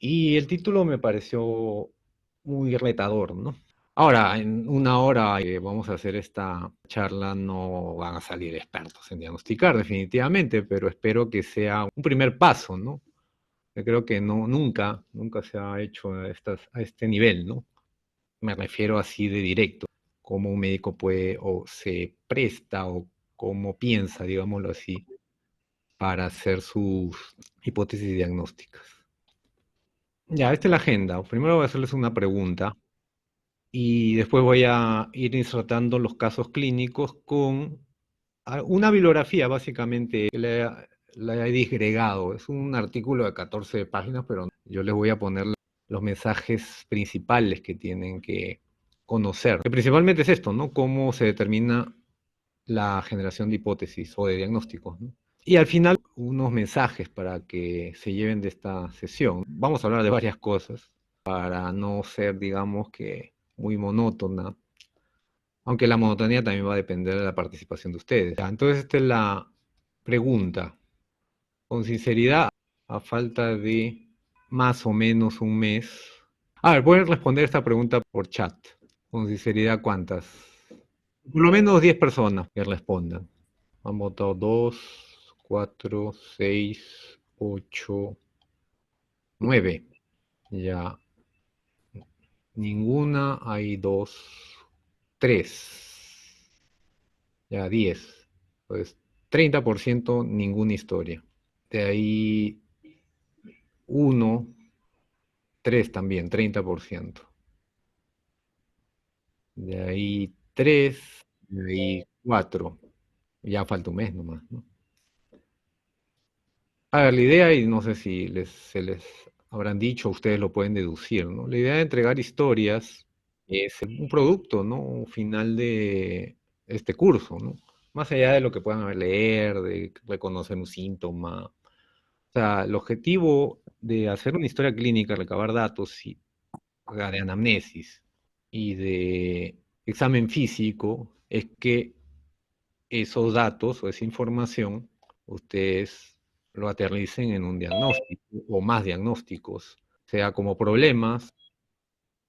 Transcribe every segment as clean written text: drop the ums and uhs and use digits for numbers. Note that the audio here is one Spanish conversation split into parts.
Y el título me pareció muy retador, ¿no? Ahora, en una hora que vamos a hacer esta charla no van a salir expertos en diagnosticar definitivamente, pero espero que sea un primer paso, ¿no? Yo creo que no, nunca se ha hecho a este nivel, ¿no? Me refiero así de directo, cómo un médico puede o se presta o cómo piensa, digámoslo así, para hacer sus hipótesis diagnósticas. Ya, esta es la agenda. Primero voy a hacerles una pregunta y después voy a ir insertando los casos clínicos con una bibliografía, básicamente, que la he disgregado. Es un artículo de 14 páginas, pero yo les voy a poner los mensajes principales que tienen que conocer. Que principalmente es esto, ¿no? Cómo se determina la generación de hipótesis o de diagnósticos, ¿no? Y al final, unos mensajes para que se lleven de esta sesión. Vamos a hablar de varias cosas para no ser, digamos que, muy monótona, aunque la monotonía también va a depender de la participación de ustedes. Ya, entonces, esta es la pregunta. Con sinceridad, a falta de más o menos un mes. A ver, pueden responder esta pregunta por chat. Con sinceridad, ¿cuántas? Por lo menos 10 personas que respondan. Han votado 2, 4, 6, 8, 9. Ya, ninguna, hay 2, 3. Ya, 10. Pues 30% ninguna historia. De ahí uno, 3 también, 30%. De ahí 3, de ahí 4. Ya falta un mes nomás, ¿no? A ver, la idea, y no sé si se les habrán dicho, ustedes lo pueden deducir, ¿no? La idea de entregar historias es un producto, ¿no? Un final de este curso, ¿no? Más allá de lo que puedan leer, de reconocer un síntoma. O sea, el objetivo de hacer una historia clínica, recabar datos o sea, de anamnesis y de examen físico, es que esos datos o esa información ustedes lo aterricen en un diagnóstico o más diagnósticos, sea como problemas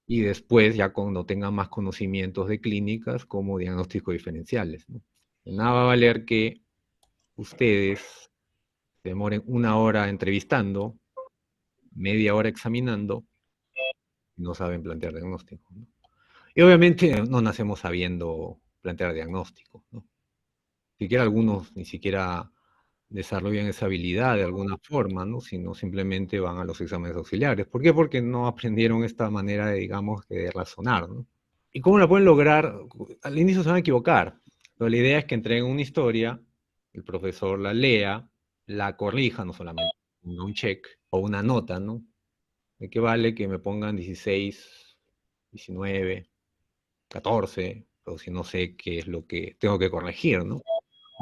y después ya cuando tengan más conocimientos de clínicas como diagnósticos diferenciales, ¿no? De nada va a valer que ustedes se demoren una hora entrevistando, media hora examinando y no saben plantear diagnósticos, ¿no? Y obviamente no nacemos sabiendo plantear diagnósticos, ¿no? Siquiera algunos ni siquiera desarrollan esa habilidad de alguna forma, ¿no? Sino simplemente van a los exámenes auxiliares. ¿Por qué? Porque no aprendieron esta manera de, digamos, de razonar, ¿no? ¿Y cómo la pueden lograr? Al inicio se van a equivocar, pero la idea es que entreguen una historia, el profesor la lea, la corrija, no solamente ponga un check o una nota, ¿no? ¿De qué vale que me pongan 16, 19, 14, o si no sé qué es lo que tengo que corregir, ¿no?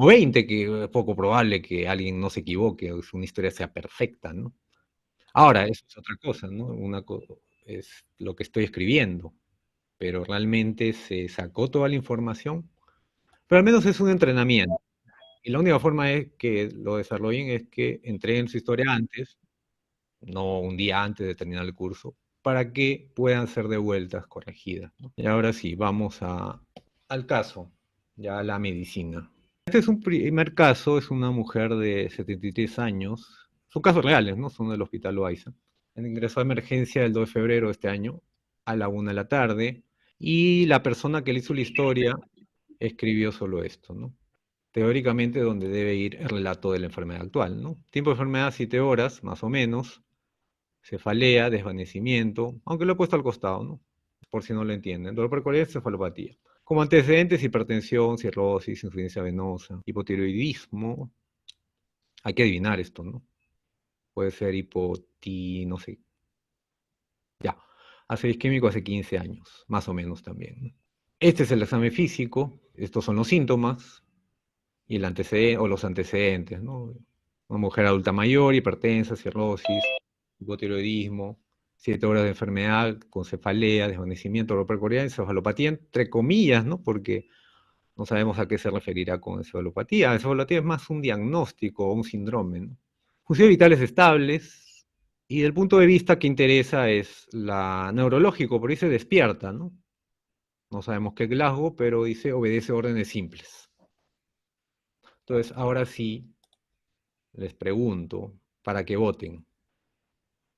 O 20, que es poco probable que alguien no se equivoque o que una historia sea perfecta, ¿no? Ahora, eso es otra cosa, ¿no? Es lo que estoy escribiendo, pero realmente se sacó toda la información, pero al menos es un entrenamiento. Y la única forma es que lo desarrollen es que entreguen su historia antes, no un día antes de terminar el curso, para que puedan ser devueltas, corregidas, ¿no? Y ahora sí, vamos al caso, ya a la medicina. Este es un primer caso, es una mujer de 73 años. Son casos reales, ¿no? Son del Hospital Loaiza. Ingresó a emergencia el 2 de febrero de este año a la 1 de la tarde y la persona que le hizo la historia escribió solo esto, ¿no? Teóricamente donde debe ir el relato de la enfermedad actual, ¿no? Tiempo de enfermedad 7 horas, más o menos. Cefalea, desvanecimiento, aunque lo he puesto al costado, ¿no? Por si no lo entienden. Dolor precordial, cefalopatía. Como antecedentes, hipertensión, cirrosis, insuficiencia venosa, hipotiroidismo. Hay que adivinar esto, ¿no? Puede ser no sé. Ya. Hace isquémico hace 15 años, más o menos también, ¿no? Este es el examen físico, estos son los síntomas y el antecedente, o los antecedentes, ¿no? Una mujer adulta mayor, hipertensa, cirrosis, hipotiroidismo, 7 horas de enfermedad con cefalea, desvanecimiento, dolor precordial, encefalopatía, entre comillas, ¿no? Porque no sabemos a qué se referirá con encefalopatía. La encefalopatía es más un diagnóstico o un síndrome, ¿no? Funciones vitales estables, Y el punto de vista que interesa es la neurológico, por ahí se despierta, ¿no? No sabemos qué Glasgow, pero dice obedece órdenes simples. Entonces, ahora sí, les pregunto para que voten.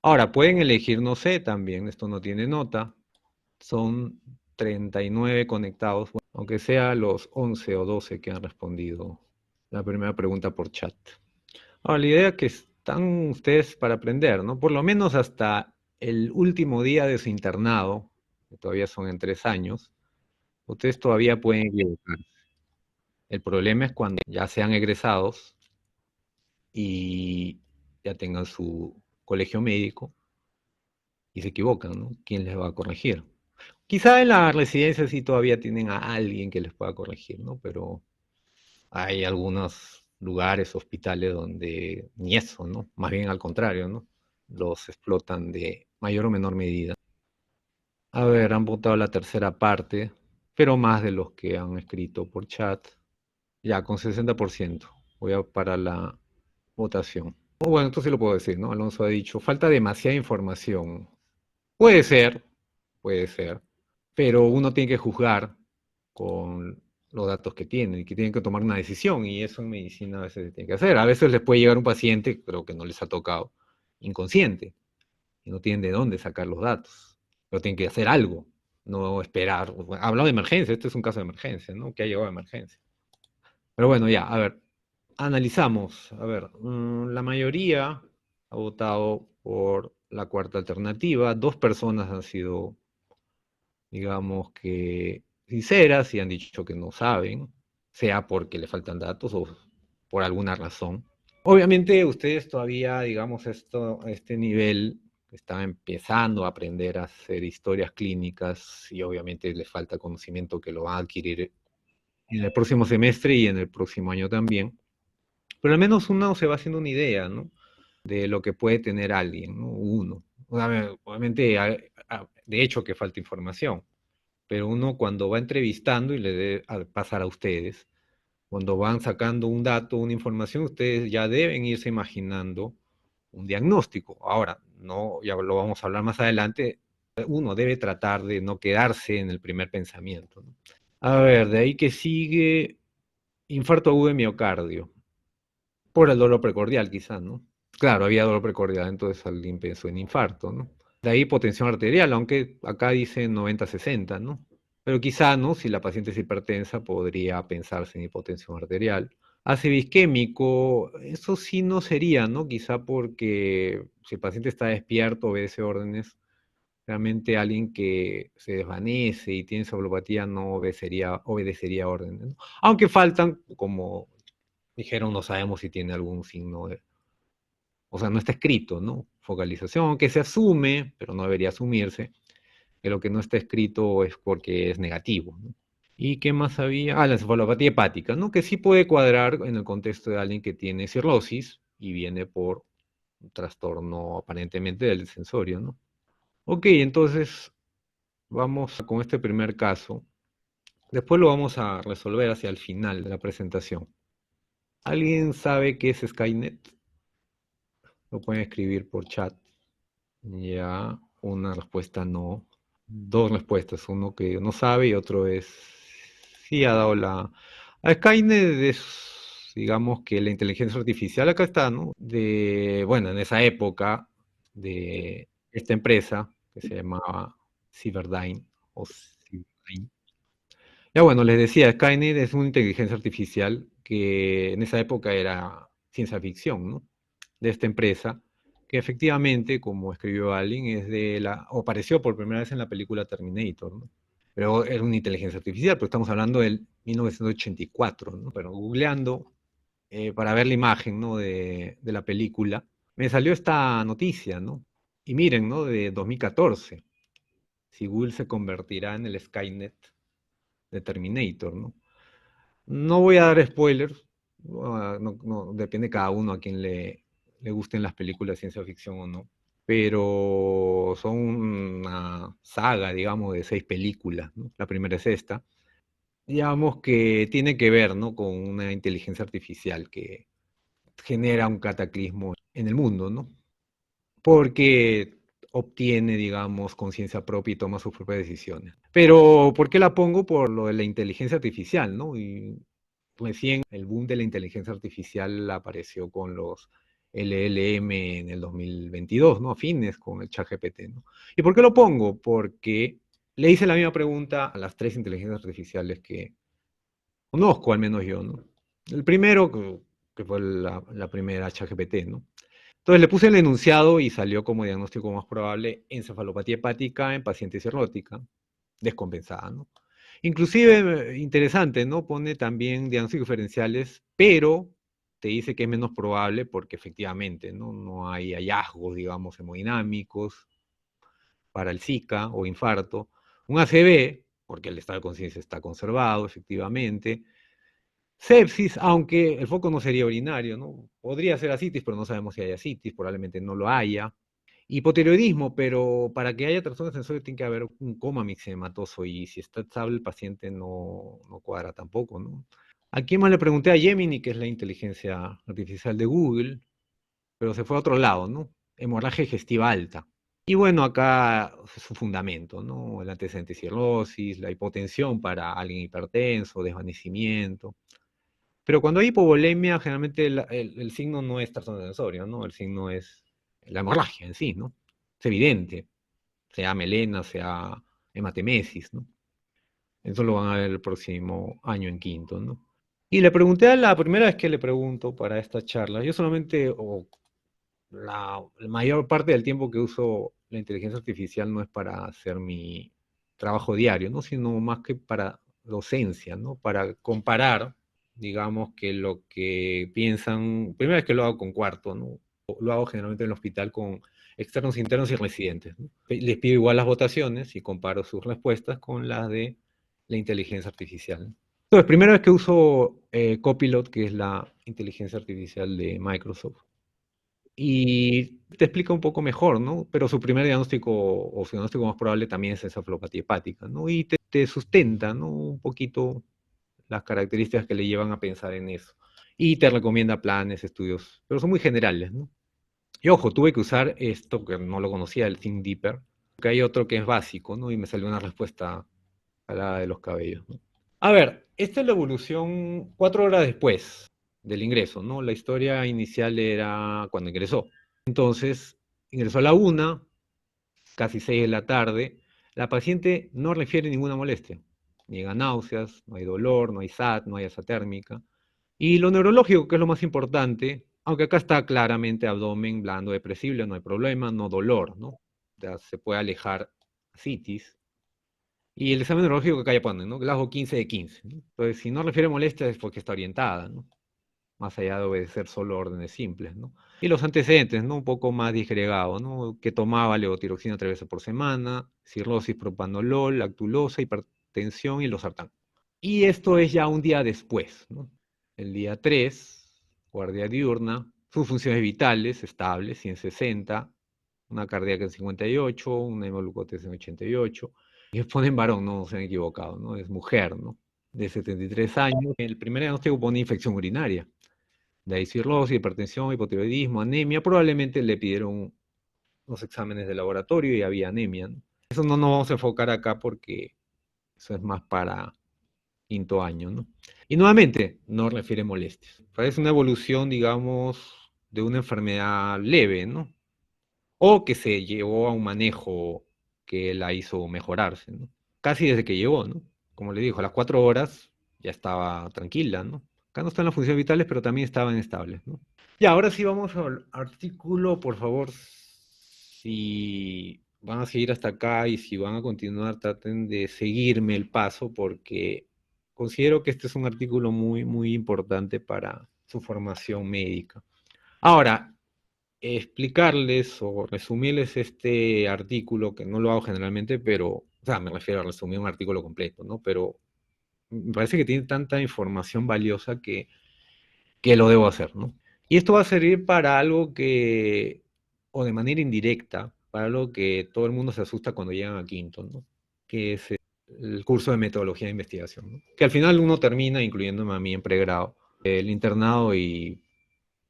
Ahora, pueden elegir no sé también, esto no tiene nota. Son 39 conectados, bueno, aunque sea los 11 o 12 que han respondido la primera pregunta por chat. Ahora, la idea es que están ustedes para aprender, ¿no? Por lo menos hasta el último día de su internado, que todavía son en 3 años, ustedes todavía pueden equivocar. El problema es cuando ya sean egresados y ya tengan su colegio médico y se equivocan, ¿no? ¿Quién les va a corregir? Quizá en la residencia sí todavía tienen a alguien que les pueda corregir, ¿no? Pero hay algunos lugares, hospitales donde ni eso, ¿no? Más bien al contrario, ¿no? Los explotan de mayor o menor medida. A ver, han votado la tercera parte, pero más de los que han escrito por chat. Ya, con 60%. Voy a parar la votación. Bueno, esto sí lo puedo decir, ¿no? Alonso ha dicho, falta demasiada información. Puede ser, puede ser, pero uno tiene que juzgar con los datos que tiene y que tienen que tomar una decisión y eso en medicina a veces se tiene que hacer. A veces les puede llegar un paciente, pero que no les ha tocado, inconsciente y no tienen de dónde sacar los datos, pero tienen que hacer algo, no esperar. Bueno, hablado de emergencia, este es un caso de emergencia, ¿no? Que ha llegado a emergencia. Pero bueno, ya, a ver, analizamos. A ver, la mayoría ha votado por la cuarta alternativa. 2 personas han sido, digamos que, sinceras y han dicho que no saben, sea porque le faltan datos o por alguna razón. Obviamente ustedes todavía, digamos, a este nivel, están empezando a aprender a hacer historias clínicas y obviamente les falta conocimiento que lo van a adquirir en el próximo semestre y en el próximo año también. Pero al menos uno se va haciendo una idea, ¿no? De lo que puede tener alguien, ¿no? Uno. Obviamente, de hecho, que falta información, pero uno cuando va entrevistando, y le debe pasar a ustedes, cuando van sacando un dato, una información, ustedes ya deben irse imaginando un diagnóstico. Ahora, no, ya lo vamos a hablar más adelante, uno debe tratar de no quedarse en el primer pensamiento, ¿no? A ver, de ahí que sigue infarto agudo de miocardio. Por el dolor precordial, quizás, ¿no? Claro, había dolor precordial, entonces alguien pensó en infarto, ¿no? De ahí hipotensión arterial, aunque acá dice 90-60, ¿no? Pero quizá, ¿no? Si la paciente es hipertensa, podría pensarse en hipotensión arterial. Ácido isquémico, eso sí no sería, ¿no? Quizá porque si el paciente está despierto, obedece órdenes, realmente alguien que se desvanece y tiene encefalopatía no obedecería órdenes, ¿no? Aunque faltan, como dijeron, no sabemos si tiene algún signo de, o sea, no está escrito, ¿no? Focalización, que se asume, pero no debería asumirse, que lo que no está escrito es porque es negativo, ¿no? ¿Y qué más había? Ah, la encefalopatía hepática, ¿no? Que sí puede cuadrar en el contexto de alguien que tiene cirrosis y viene por un trastorno aparentemente del sensorio, ¿no? Ok, entonces vamos con este primer caso. Después lo vamos a resolver hacia el final de la presentación. ¿Alguien sabe qué es Skynet? Lo pueden escribir por chat. Ya, una respuesta no. 2 respuestas, uno que no sabe y otro es, sí ha dado la... A Skynet es, digamos que la inteligencia artificial, acá está, ¿no? Bueno, en esa época de esta empresa que se llamaba Cyberdyne o Cyberdyne. Ya bueno, les decía, Skynet es una inteligencia artificial que en esa época era ciencia ficción, ¿no? De esta empresa, que efectivamente, como escribió alguien, o apareció por primera vez en la película Terminator, ¿no? Pero era una inteligencia artificial, pero estamos hablando del 1984, ¿no? Pero googleando para ver la imagen, ¿no? de la película, me salió esta noticia, ¿no? Y miren, ¿no? De 2014, si Google se convertirá en el Skynet de Terminator, ¿no? No voy a dar spoilers, depende de cada uno a quien le gusten las películas de ciencia ficción o no, pero son una saga, digamos, de 6 películas, ¿no? La primera es esta, digamos que tiene que ver, ¿no? Con una inteligencia artificial que genera un cataclismo en el mundo, ¿no? porque obtiene, digamos, conciencia propia y toma sus propias decisiones. Pero, ¿por qué la pongo? Por lo de la inteligencia artificial, ¿no? Y recién el boom de la inteligencia artificial apareció con los LLM en el 2022, ¿no? A fines con el ChatGPT, ¿no? ¿Y por qué lo pongo? Porque le hice la misma pregunta a las tres inteligencias artificiales que conozco, al menos yo, ¿no? El primero, que fue la primera ChatGPT, ¿no? Entonces le puse el enunciado y salió como diagnóstico más probable encefalopatía hepática en paciente cirrótica, descompensada, ¿no? Inclusive, interesante, ¿no? Pone también diagnósticos diferenciales, pero te dice que es menos probable porque efectivamente, ¿no? No hay hallazgos, digamos, hemodinámicos para el Zika o infarto. Un ACV, porque el estado de conciencia está conservado, efectivamente. Sepsis, aunque el foco no sería urinario, ¿no? Podría ser ascitis, pero no sabemos si hay ascitis, probablemente no lo haya. Hipotiroidismo, pero para que haya trastorno sensorio tiene que haber un coma mixematoso y si está estable el paciente no cuadra tampoco, ¿no? Aquí más le pregunté a Gemini, que es la inteligencia artificial de Google, pero se fue a otro lado, ¿no? Hemorragia digestiva alta. Y bueno, acá su fundamento, ¿no? El antecedente de cirrosis, la hipotensión para alguien hipertenso, desvanecimiento. Pero cuando hay hipovolemia, generalmente el signo no es trastorno sensorio, ¿no? El signo es la hemorragia en sí, ¿no? Es evidente, sea melena, sea hematemesis, ¿no? Eso lo van a ver el próximo año en quinto, ¿no? Y le pregunté a la primera vez que le pregunto para esta charla, yo solamente, o la mayor parte del tiempo que uso la inteligencia artificial no es para hacer mi trabajo diario, ¿no? Sino más que para docencia, ¿no? Para comparar, digamos, que lo que piensan, primera vez que lo hago con cuarto, ¿no? Lo hago generalmente en el hospital con externos, internos y residentes, ¿no? Les pido igual las votaciones y comparo sus respuestas con las de la inteligencia artificial. Entonces, primera vez que uso Copilot, que es la inteligencia artificial de Microsoft, y te explica un poco mejor, ¿no? Pero su primer diagnóstico o su diagnóstico más probable también es encefalopatía hepática, ¿no? Y te sustenta, ¿no? Un poquito las características que le llevan a pensar en eso. Y te recomienda planes, estudios, pero son muy generales, ¿no? Y ojo, tuve que usar esto que no lo conocía, el Think Deeper, que hay otro que es básico, ¿no? Y me salió una respuesta a la de los cabellos, ¿no? A ver, esta es la evolución 4 horas después del ingreso, ¿no? La historia inicial era cuando ingresó. Entonces, ingresó a la 1, casi 6 de la tarde. La paciente no refiere ninguna molestia. Niega náuseas, no hay dolor, no hay SAT, no hay asa térmica. Y lo neurológico, que es lo más importante, aunque acá está claramente abdomen blando depresible, no hay problema, no dolor, ¿no? Ya se puede alejar citis. Y el examen neurológico que acá ya ponen, ¿no? Glasgow 15 de 15, ¿no? Entonces, si no refiere molestia es porque está orientada, ¿no? Más allá de obedecer solo órdenes simples, ¿no? Y los antecedentes, ¿no? Un poco más disgregados, ¿no? Que tomaba levotiroxina 3 veces por semana, cirrosis, propanolol, lactulosa, hipertensión y losartán. Y esto es ya un día después, ¿no? El día 3, guardia diurna, sus funciones vitales estables, 160, una cardíaca en 58, una hemoglucosis en 88. Y ponen varón, no se han equivocado, ¿no? Es mujer, ¿no? De 73 años. El primer diagnóstico pone infección urinaria. De ahí cirrosis, hipertensión, hipotiroidismo, anemia. Probablemente le pidieron los exámenes de laboratorio y había anemia, ¿no? Eso no nos vamos a enfocar acá porque eso es más para quinto año, ¿no? Y nuevamente, no refiere molestias. Parece una evolución, digamos, de una enfermedad leve, ¿no? O que se llevó a un manejo que la hizo mejorarse, ¿no? Casi desde que llegó, ¿no? Como le dijo, a las 4 horas ya estaba tranquila, ¿no? Acá no están las funciones vitales, pero también estaban estables, ¿no? Ya, ahora sí vamos al artículo, por favor, si van a seguir hasta acá y si van a continuar, traten de seguirme el paso porque considero que este es un artículo muy, muy importante para su formación médica. Ahora, explicarles o resumirles este artículo, que no lo hago generalmente, pero, o sea, me refiero a resumir un artículo completo, ¿no? Pero me parece que tiene tanta información valiosa que lo debo hacer, ¿no? Y esto va a servir para algo que, o de manera indirecta, para algo que todo el mundo se asusta cuando llegan a quinto, ¿no? Que es el curso de metodología de investigación, ¿no? Que al final uno termina, incluyéndome a mí en pregrado, el internado y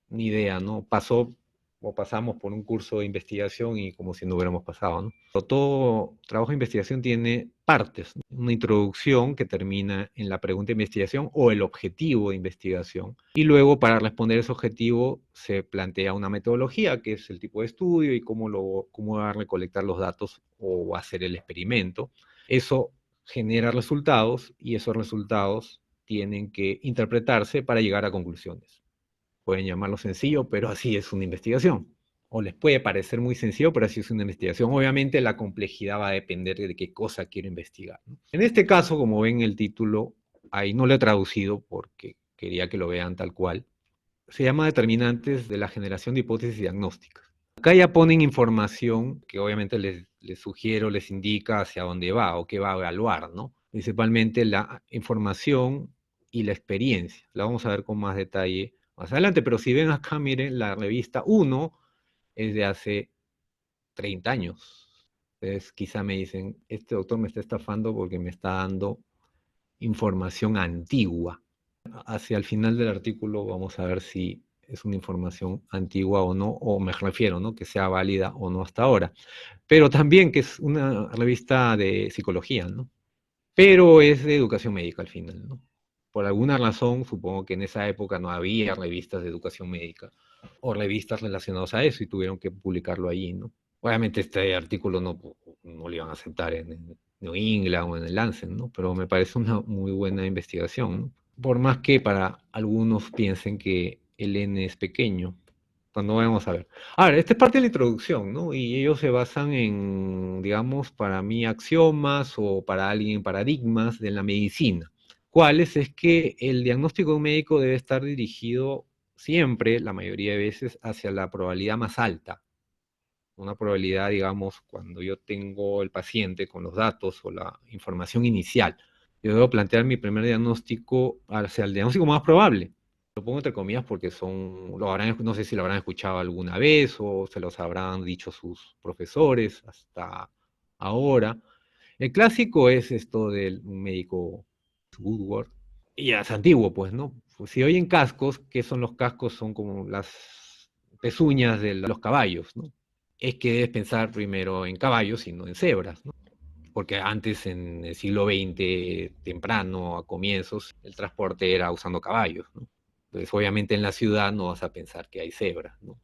ni idea, ¿no? Pasó o pasamos por un curso de investigación y como si no hubiéramos pasado, ¿no? Pero todo trabajo de investigación tiene partes, ¿no? Una introducción que termina en la pregunta de investigación o el objetivo de investigación. Y luego para responder ese objetivo se plantea una metodología, que es el tipo de estudio y cómo va a recolectar los datos o hacer el experimento. Eso genera resultados y esos resultados tienen que interpretarse para llegar a conclusiones. Pueden llamarlo sencillo, pero así es una investigación. O les puede parecer muy sencillo, pero así es una investigación. Obviamente la complejidad va a depender de qué cosa quiero investigar, ¿no? En este caso, como ven el título, ahí no lo he traducido porque quería que lo vean tal cual. Se llama determinantes de la generación de hipótesis diagnósticas. Acá ya ponen información que obviamente les sugiero, les indica hacia dónde va o qué va a evaluar, ¿no? Principalmente la información y la experiencia. La vamos a ver con más detalle más adelante, pero si ven acá, miren, la revista 1 es de hace 30 años. Entonces quizá me dicen, este doctor me está estafando porque me está dando información antigua. Hacia el final del artículo vamos a ver si es una información antigua o no, o me refiero, ¿no? Que sea válida o no hasta ahora. Pero también que es una revista de psicología, ¿no? Pero es de educación médica al final, ¿no? Por alguna razón, supongo que en esa época no había revistas de educación médica o revistas relacionadas a eso y tuvieron que publicarlo allí, ¿no? Obviamente este artículo no lo iban a aceptar en New England o en el Lancet, ¿no? Pero me parece una muy buena investigación, ¿no? Por más que para algunos piensen que el N es pequeño, cuando vamos a ver. Ahora, esta es parte de la introducción, ¿no? Y ellos se basan en, digamos, para mí, axiomas o para alguien paradigmas de la medicina. ¿Cuáles? Es que el diagnóstico de un médico debe estar dirigido siempre, la mayoría de veces, hacia la probabilidad más alta. Una probabilidad, digamos, cuando yo tengo el paciente con los datos o la información inicial, yo debo plantear mi primer diagnóstico hacia el diagnóstico más probable. Lo pongo entre comillas porque no sé si lo habrán escuchado alguna vez o se los habrán dicho sus profesores hasta ahora. El clásico es esto del médico Woodward. Y ya es antiguo, pues, ¿no? Pues si oyen cascos, ¿qué son los cascos? Son como las pezuñas de los caballos, ¿no? Es que debes pensar primero en caballos y no en cebras, ¿no? Porque antes, en el siglo XX, temprano, a comienzos, el transporte era usando caballos, ¿no? Entonces, obviamente en la ciudad no vas a pensar que hay cebras, ¿no?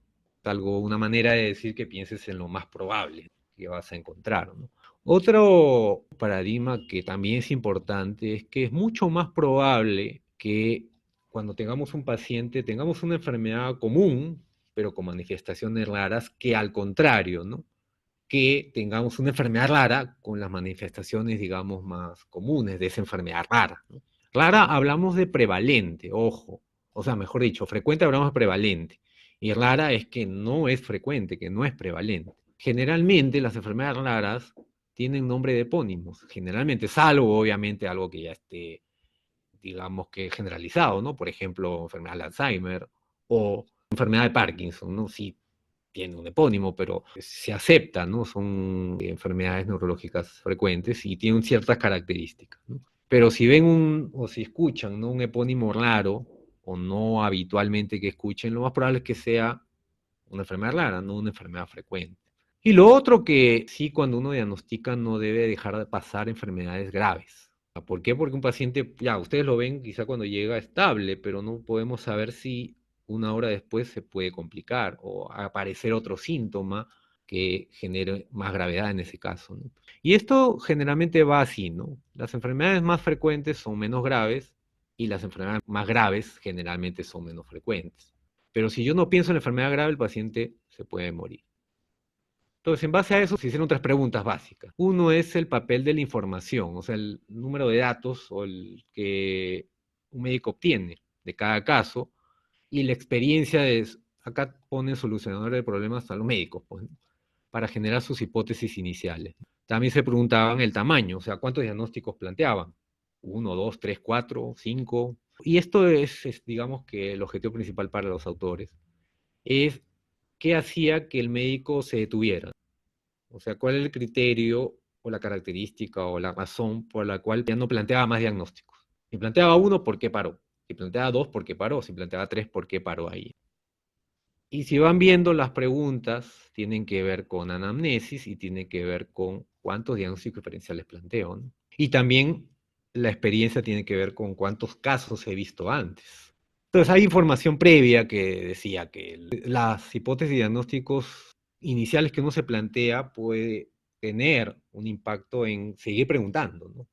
Es una manera de decir que pienses en lo más probable que vas a encontrar, ¿no? Otro paradigma que también es importante es que es mucho más probable que cuando tengamos un paciente tengamos una enfermedad común, pero con manifestaciones raras, que al contrario, ¿no? Que tengamos una enfermedad rara con las manifestaciones, digamos, más comunes de esa enfermedad rara, ¿no? Rara hablamos de prevalente, ojo, o sea, mejor dicho, frecuente hablamos de prevalente, y rara es que no es frecuente, que no es prevalente. Generalmente las enfermedades raras tienen nombre de epónimos, generalmente, salvo obviamente algo que ya esté, digamos que generalizado, ¿no? Por ejemplo, enfermedad de Alzheimer o enfermedad de Parkinson, ¿no? Sí, tiene un epónimo, pero se acepta, ¿no? Son enfermedades neurológicas frecuentes y tienen ciertas características, ¿no? Pero si ven o si escuchan, ¿no? Un epónimo raro o no habitualmente que escuchen, lo más probable es que sea una enfermedad rara, no una enfermedad frecuente. Y lo otro que sí, cuando uno diagnostica, no debe dejar de pasar enfermedades graves. ¿Por qué? Porque un paciente, ya ustedes lo ven quizá cuando llega estable, pero no podemos saber si una hora después se puede complicar o aparecer otro síntoma que genere más gravedad en ese caso, ¿no? Y esto generalmente va así, ¿no? Las enfermedades más frecuentes son menos graves y las enfermedades más graves generalmente son menos frecuentes. Pero si yo no pienso en la enfermedad grave, el paciente se puede morir. Entonces, en base a eso, se hicieron tres preguntas básicas. Uno es el papel de la información, o sea, el número de datos o el que un médico obtiene de cada caso y la experiencia de, acá ponen solucionadores de problemas a los médicos, pues, ¿no? Para generar sus hipótesis iniciales. También se preguntaban el tamaño, o sea, cuántos diagnósticos planteaban. Uno, dos, tres, cuatro, cinco. Y esto es, digamos que el objetivo principal para los autores, es qué hacía que el médico se detuviera. O sea, cuál es el criterio o la característica o la razón por la cual ya no planteaba más diagnósticos. Si planteaba uno, ¿por qué paró? Si planteaba dos, ¿por qué paró? Si planteaba tres, ¿por qué paró ahí? Y si van viendo las preguntas, tienen que ver con anamnesis y tienen que ver con cuántos diagnósticos diferenciales planteo, ¿no? Y también la experiencia tiene que ver con cuántos casos he visto antes. Entonces hay información previa que decía que las hipótesis y diagnósticos iniciales que uno se plantea puede tener un impacto en seguir preguntando, ¿no?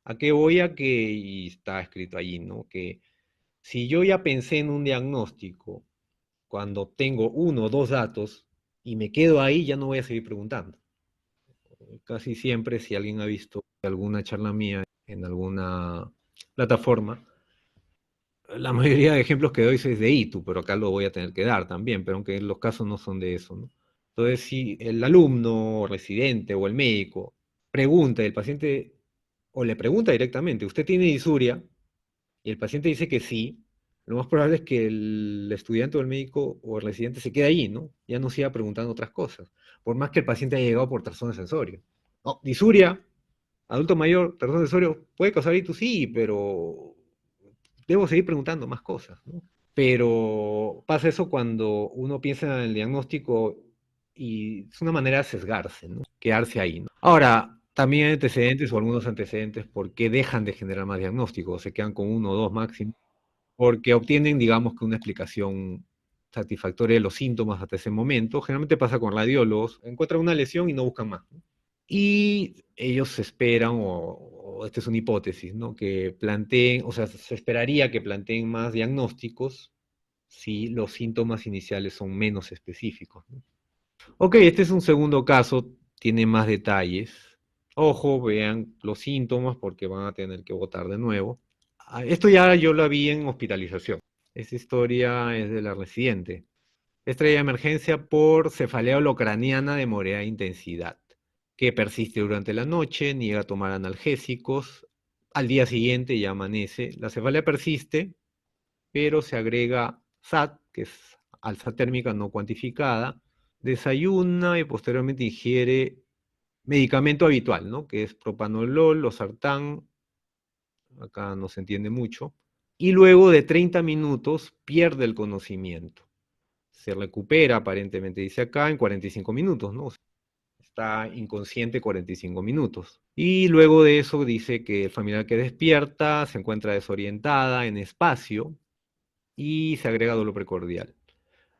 ¿A qué voy? A que, y está escrito allí, ¿no? Que si yo ya pensé en un diagnóstico cuando tengo uno o dos datos y me quedo ahí, ya no voy a seguir preguntando. Casi siempre, si alguien ha visto alguna charla mía en alguna plataforma, la mayoría de ejemplos que doy es de ITU, pero acá lo voy a tener que dar también, pero aunque los casos no son de eso, ¿no? Entonces, si el alumno, o residente o el médico pregunta, el paciente, o le pregunta directamente, ¿usted tiene disuria? Y el paciente dice que sí, lo más probable es que el estudiante o el médico o el residente se quede allí, ¿no? Ya no siga preguntando otras cosas, por más que el paciente haya llegado por trastorno sensorio. No, disuria, adulto mayor, trastorno sensorio, puede causar ictus, sí, pero debo seguir preguntando más cosas, ¿no? Pero pasa eso cuando uno piensa en el diagnóstico y es una manera de sesgarse, ¿no? Quedarse ahí, ¿no? Ahora, también hay antecedentes o algunos antecedentes por qué dejan de generar más diagnósticos, se quedan con uno o dos máximo, porque obtienen, digamos, que una explicación satisfactoria de los síntomas hasta ese momento. Generalmente pasa con radiólogos, encuentran una lesión y no buscan más, ¿no? Y ellos esperan, o esta es una hipótesis, ¿no? Que planteen, o sea, se esperaría que planteen más diagnósticos si los síntomas iniciales son menos específicos, ¿no? Ok, este es un segundo caso, tiene más detalles. Ojo, vean los síntomas porque van a tener que votar de nuevo. Esto ya yo lo vi en hospitalización. Esta historia es de la residente. Estrella de emergencia por cefalea holocraniana de moderada intensidad, que persiste durante la noche, niega a tomar analgésicos. Al día siguiente ya amanece. La cefalea persiste, pero se agrega SAT, que es alza térmica no cuantificada. Desayuna y posteriormente ingiere medicamento habitual, ¿no? Que es propanolol, losartán, acá no se entiende mucho. Y luego de 30 minutos pierde el conocimiento. Se recupera, aparentemente dice acá, en 45 minutos, ¿no? Está inconsciente 45 minutos. Y luego de eso dice que el familiar que despierta se encuentra desorientada en espacio y se agrega dolor precordial.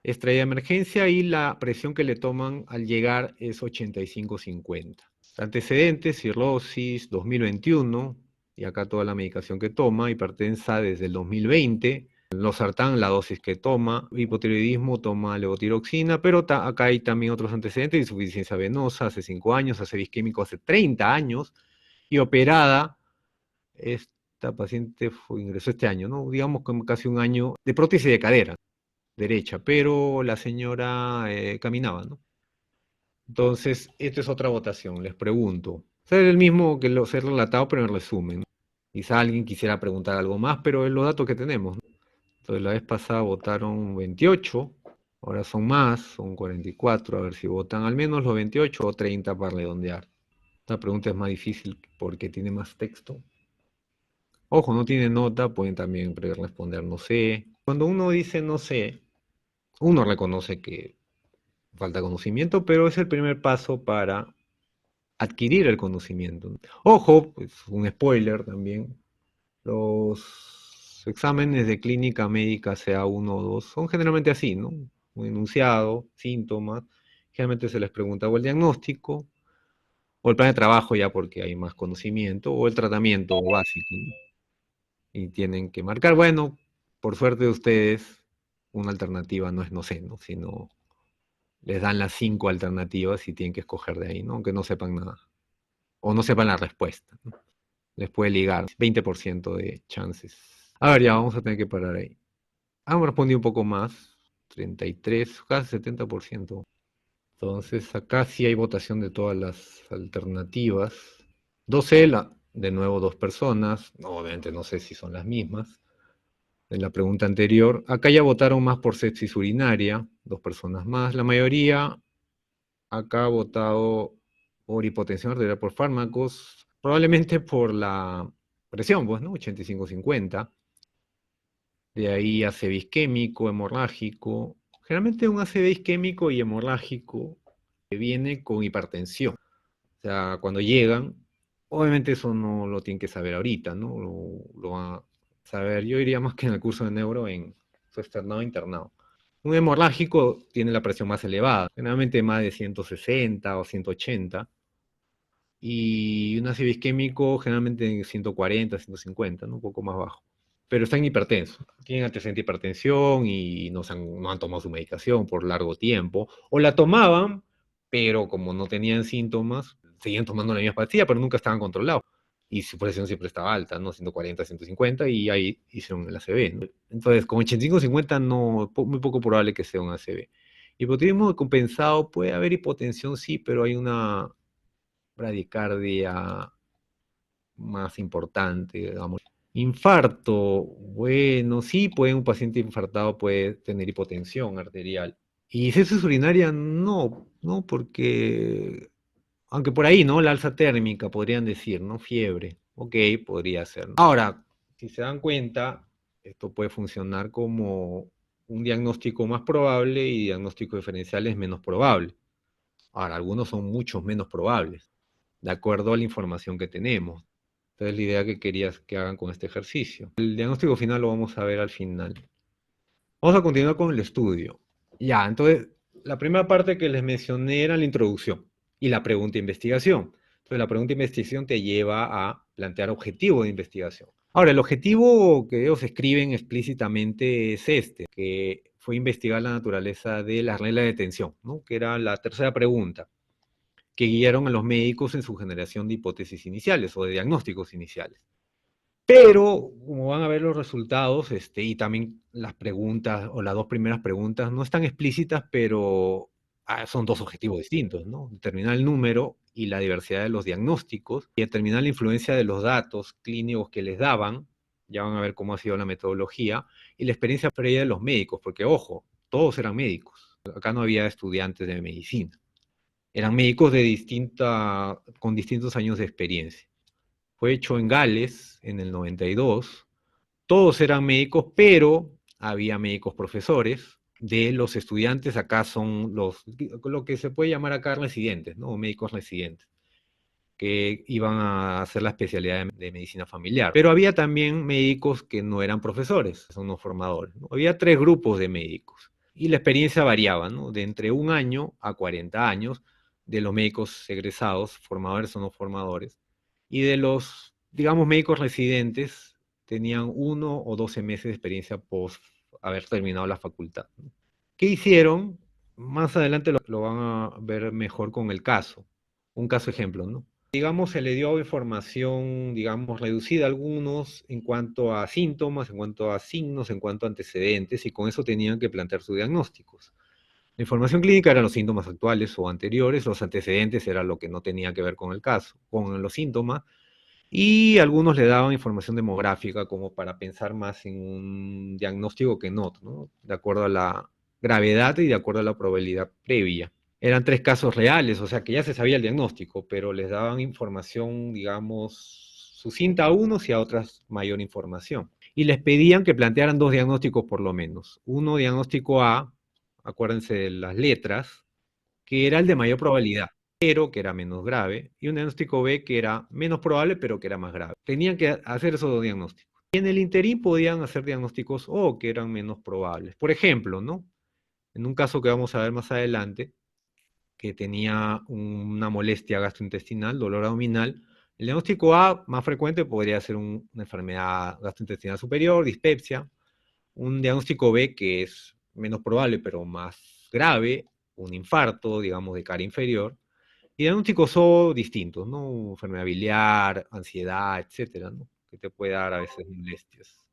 Estrella de emergencia y la presión que le toman al llegar es 85-50. Antecedentes, cirrosis 2021, y acá toda la medicación que toma, hipertensa desde el 2020, losartán, la dosis que toma, hipotiroidismo, toma levotiroxina, pero acá hay también otros antecedentes, insuficiencia venosa hace 5 años, hace isquémico hace 30 años, y operada, esta paciente ingresó este año, ¿no? Digamos como casi un año de prótesis de cadera derecha, pero la señora caminaba, ¿no? Entonces, esta es otra votación, les pregunto. Es el mismo que lo ser relatado, pero en resumen, ¿no? Quizá alguien quisiera preguntar algo más, pero es los datos que tenemos, ¿no? Entonces, la vez pasada votaron 28, ahora son más, son 44, a ver si votan al menos los 28 o 30 para redondear. Esta pregunta es más difícil porque tiene más texto. Ojo, no tiene nota, pueden también responder no sé. Cuando uno dice no sé, uno reconoce que falta conocimiento, pero es el primer paso para adquirir el conocimiento. Ojo, pues un spoiler también, los exámenes de clínica médica, sea uno o dos, son generalmente así, ¿no? Un enunciado, síntomas, generalmente se les pregunta o el diagnóstico, o el plan de trabajo ya porque hay más conocimiento, o el tratamiento básico, ¿no? Y tienen que marcar, bueno, por suerte de ustedes, una alternativa no es no sé, ¿no? Sino les dan las 5 alternativas y tienen que escoger de ahí, ¿no? Aunque no sepan nada. O no sepan la respuesta, ¿no? Les puede ligar 20% de chances. A ver, ya vamos a tener que parar ahí. Han respondido un poco más, 33, casi 70%. Entonces, acá sí hay votación de todas las alternativas. 12, de nuevo dos personas. Obviamente no sé si son las mismas. En la pregunta anterior, acá ya votaron más por sepsis urinaria, dos personas más. La mayoría acá ha votado por hipotensión arterial por fármacos, probablemente por la presión, pues, ¿no? 85-50. De ahí a isquémico, hemorrágico. Generalmente un ACV isquémico y hemorrágico viene con hipertensión. O sea, cuando llegan, obviamente eso no lo tienen que saber ahorita, ¿no? Lo van a saber, yo diría más que en el curso de neuro, en su externado e internado. Un hemorrágico tiene la presión más elevada, generalmente más de 160 o 180, y un ácido isquémico generalmente en 140, 150, ¿no? Un poco más bajo. Pero están hipertensos, tienen antecedente de hipertensión y no han tomado su medicación por largo tiempo, o la tomaban, pero como no tenían síntomas, seguían tomando la misma pastilla, pero nunca estaban controlados. Y su presión siempre estaba alta, ¿no? 140, 150, y ahí hicieron el ACV, ¿no? Entonces, con 85-50 no, muy poco probable que sea un ACV. Hipotiroidismo compensado, puede haber hipotensión, sí, pero hay una bradicardia más importante, digamos. Infarto, bueno, sí, un paciente infartado puede tener hipotensión arterial. Y sepsis urinaria, no, no, porque, aunque por ahí, ¿no? La alza térmica, podrían decir, ¿no? Fiebre, ok, podría ser, ¿no? Ahora, si se dan cuenta, esto puede funcionar como un diagnóstico más probable y diagnóstico diferencial es menos probable. Ahora, algunos son muchos menos probables, de acuerdo a la información que tenemos. Entonces, la idea que querías que hagan con este ejercicio. El diagnóstico final lo vamos a ver al final. Vamos a continuar con el estudio. Ya, entonces, la primera parte que les mencioné era la introducción y la pregunta de investigación. Entonces, la pregunta de investigación te lleva a plantear objetivos de investigación. Ahora, el objetivo que ellos escriben explícitamente es este, que fue investigar la naturaleza de las reglas de detención, ¿no? Que era la tercera pregunta, que guiaron a los médicos en su generación de hipótesis iniciales o de diagnósticos iniciales. Pero, como van a ver los resultados, y también las preguntas, o las dos primeras preguntas, no están explícitas, pero son dos objetivos distintos, ¿no? Determinar el número y la diversidad de los diagnósticos y determinar la influencia de los datos clínicos que les daban, ya van a ver cómo ha sido la metodología, y la experiencia previa de los médicos, porque ojo, todos eran médicos, acá no había estudiantes de medicina, eran médicos con distintos años de experiencia. Fue hecho en Gales en el 92. Todos eran médicos, pero había médicos profesores. De los estudiantes, acá son lo que se puede llamar acá residentes, ¿no? Médicos residentes, que iban a hacer la especialidad de medicina familiar. Pero había también médicos que no eran profesores, son los formadores, ¿no? Había tres grupos de médicos y la experiencia variaba, ¿no? De entre 1 año a 40 años de los médicos egresados, formadores o no formadores, y de los, digamos, médicos residentes tenían 1 o 12 meses de experiencia post haber terminado la facultad, ¿no? ¿Qué hicieron? Más adelante lo van a ver mejor con el caso. Un caso ejemplo, ¿no? Digamos, se le dio información, digamos, reducida a algunos en cuanto a síntomas, en cuanto a signos, en cuanto a antecedentes, y con eso tenían que plantear sus diagnósticos. La información clínica eran los síntomas actuales o anteriores, los antecedentes era lo que no tenía que ver con el caso, con los síntomas, y algunos le daban información demográfica como para pensar más en un diagnóstico que en otro, ¿no? De acuerdo a la gravedad y de acuerdo a la probabilidad previa. Eran 3 casos reales, o sea que ya se sabía el diagnóstico, pero les daban información, digamos, sucinta a unos y a otras mayor información. Y les pedían que plantearan 2 diagnósticos por lo menos. Uno diagnóstico A, acuérdense de las letras, que era el de mayor probabilidad, pero que era menos grave, y un diagnóstico B que era menos probable, pero que era más grave. Tenían que hacer esos 2 diagnósticos. Y en el interín podían hacer diagnósticos O, que eran menos probables. Por ejemplo, ¿no? En un caso que vamos a ver más adelante, que tenía una molestia gastrointestinal, dolor abdominal, el diagnóstico A más frecuente podría ser una enfermedad gastrointestinal superior, dispepsia. Un diagnóstico B que es menos probable, pero más grave, un infarto, digamos, de cara inferior. Y diagnósticos O distintos, ¿no? Enfermedad biliar, ansiedad, etcétera, ¿no? Que te puede dar a veces molestias.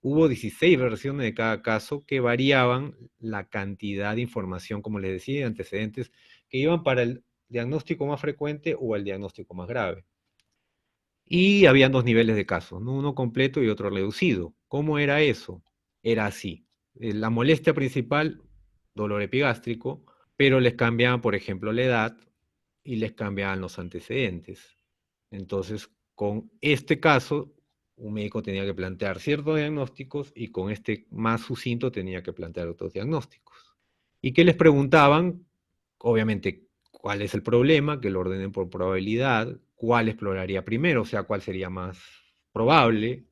Hubo 16 versiones de cada caso que variaban la cantidad de información, como les decía, antecedentes, que iban para el diagnóstico más frecuente o el diagnóstico más grave. Y habían 2 niveles de casos, ¿no? Uno completo y otro reducido. ¿Cómo era eso? Era así. La molestia principal, dolor epigástrico, pero les cambiaban, por ejemplo, la edad y les cambiaban los antecedentes. Entonces, con este caso, un médico tenía que plantear ciertos diagnósticos y con este más sucinto tenía que plantear otros diagnósticos. y que les preguntaban, obviamente, cuál es el problema, que lo ordenen por probabilidad, cuál exploraría primero, o sea, cuál sería más probable,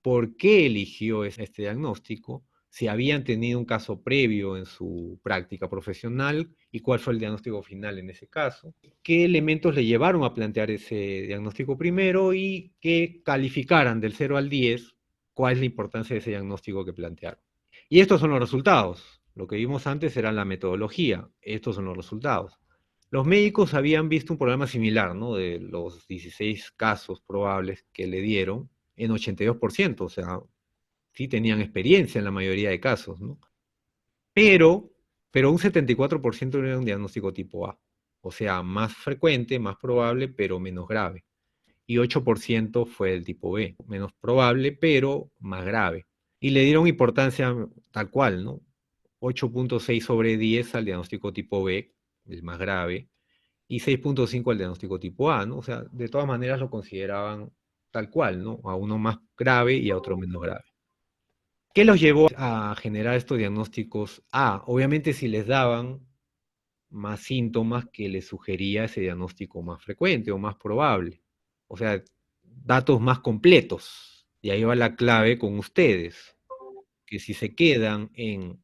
por qué eligió este diagnóstico, si habían tenido un caso previo en su práctica profesional y cuál fue el diagnóstico final en ese caso, qué elementos le llevaron a plantear ese diagnóstico primero y que calificaran del 0 al 10 cuál es la importancia de ese diagnóstico que plantearon. Y estos son los resultados. Lo que vimos antes era la metodología. Estos son los resultados. Los médicos habían visto un problema similar, ¿no? De los 16 casos probables que le dieron, en 82%, o sea, sí tenían experiencia en la mayoría de casos, ¿no? Pero, pero un 74% era un diagnóstico tipo A, o sea, más frecuente, más probable, pero menos grave. Y 8% fue el tipo B, menos probable, pero más grave. Y le dieron importancia tal cual, ¿no? 8.6 sobre 10 al diagnóstico tipo B, el más grave, y 6.5 al diagnóstico tipo A, ¿no? O sea, de todas maneras lo consideraban tal cual, ¿no? A uno más grave y a otro menos grave. ¿Qué los llevó a generar estos diagnósticos A? Obviamente si les daban más síntomas que les sugería ese diagnóstico más frecuente o más probable. O sea, datos más completos. Y ahí va la clave con ustedes, que si se quedan en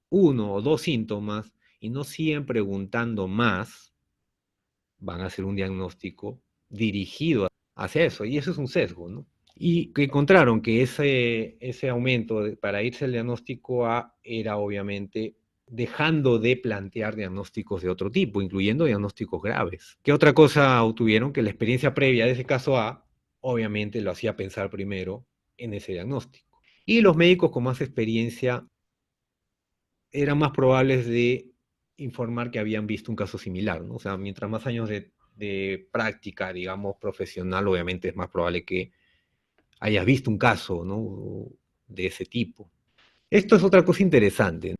uno o dos síntomas y no siguen preguntando más, van a hacer un diagnóstico dirigido hacia eso. Y eso es un sesgo, ¿no? Y que encontraron que ese aumento para irse al diagnóstico A era obviamente dejando de plantear diagnósticos de otro tipo, incluyendo diagnósticos graves. ¿Qué otra cosa obtuvieron? Que la experiencia previa de ese caso A, obviamente lo hacía pensar primero en ese diagnóstico. Y los médicos con más experiencia eran más probables de informar que habían visto un caso similar, ¿no? O sea, mientras más años de práctica, digamos, profesional, obviamente es más probable que hayas visto un caso, ¿no? De ese tipo. Esto es otra cosa interesante, ¿no?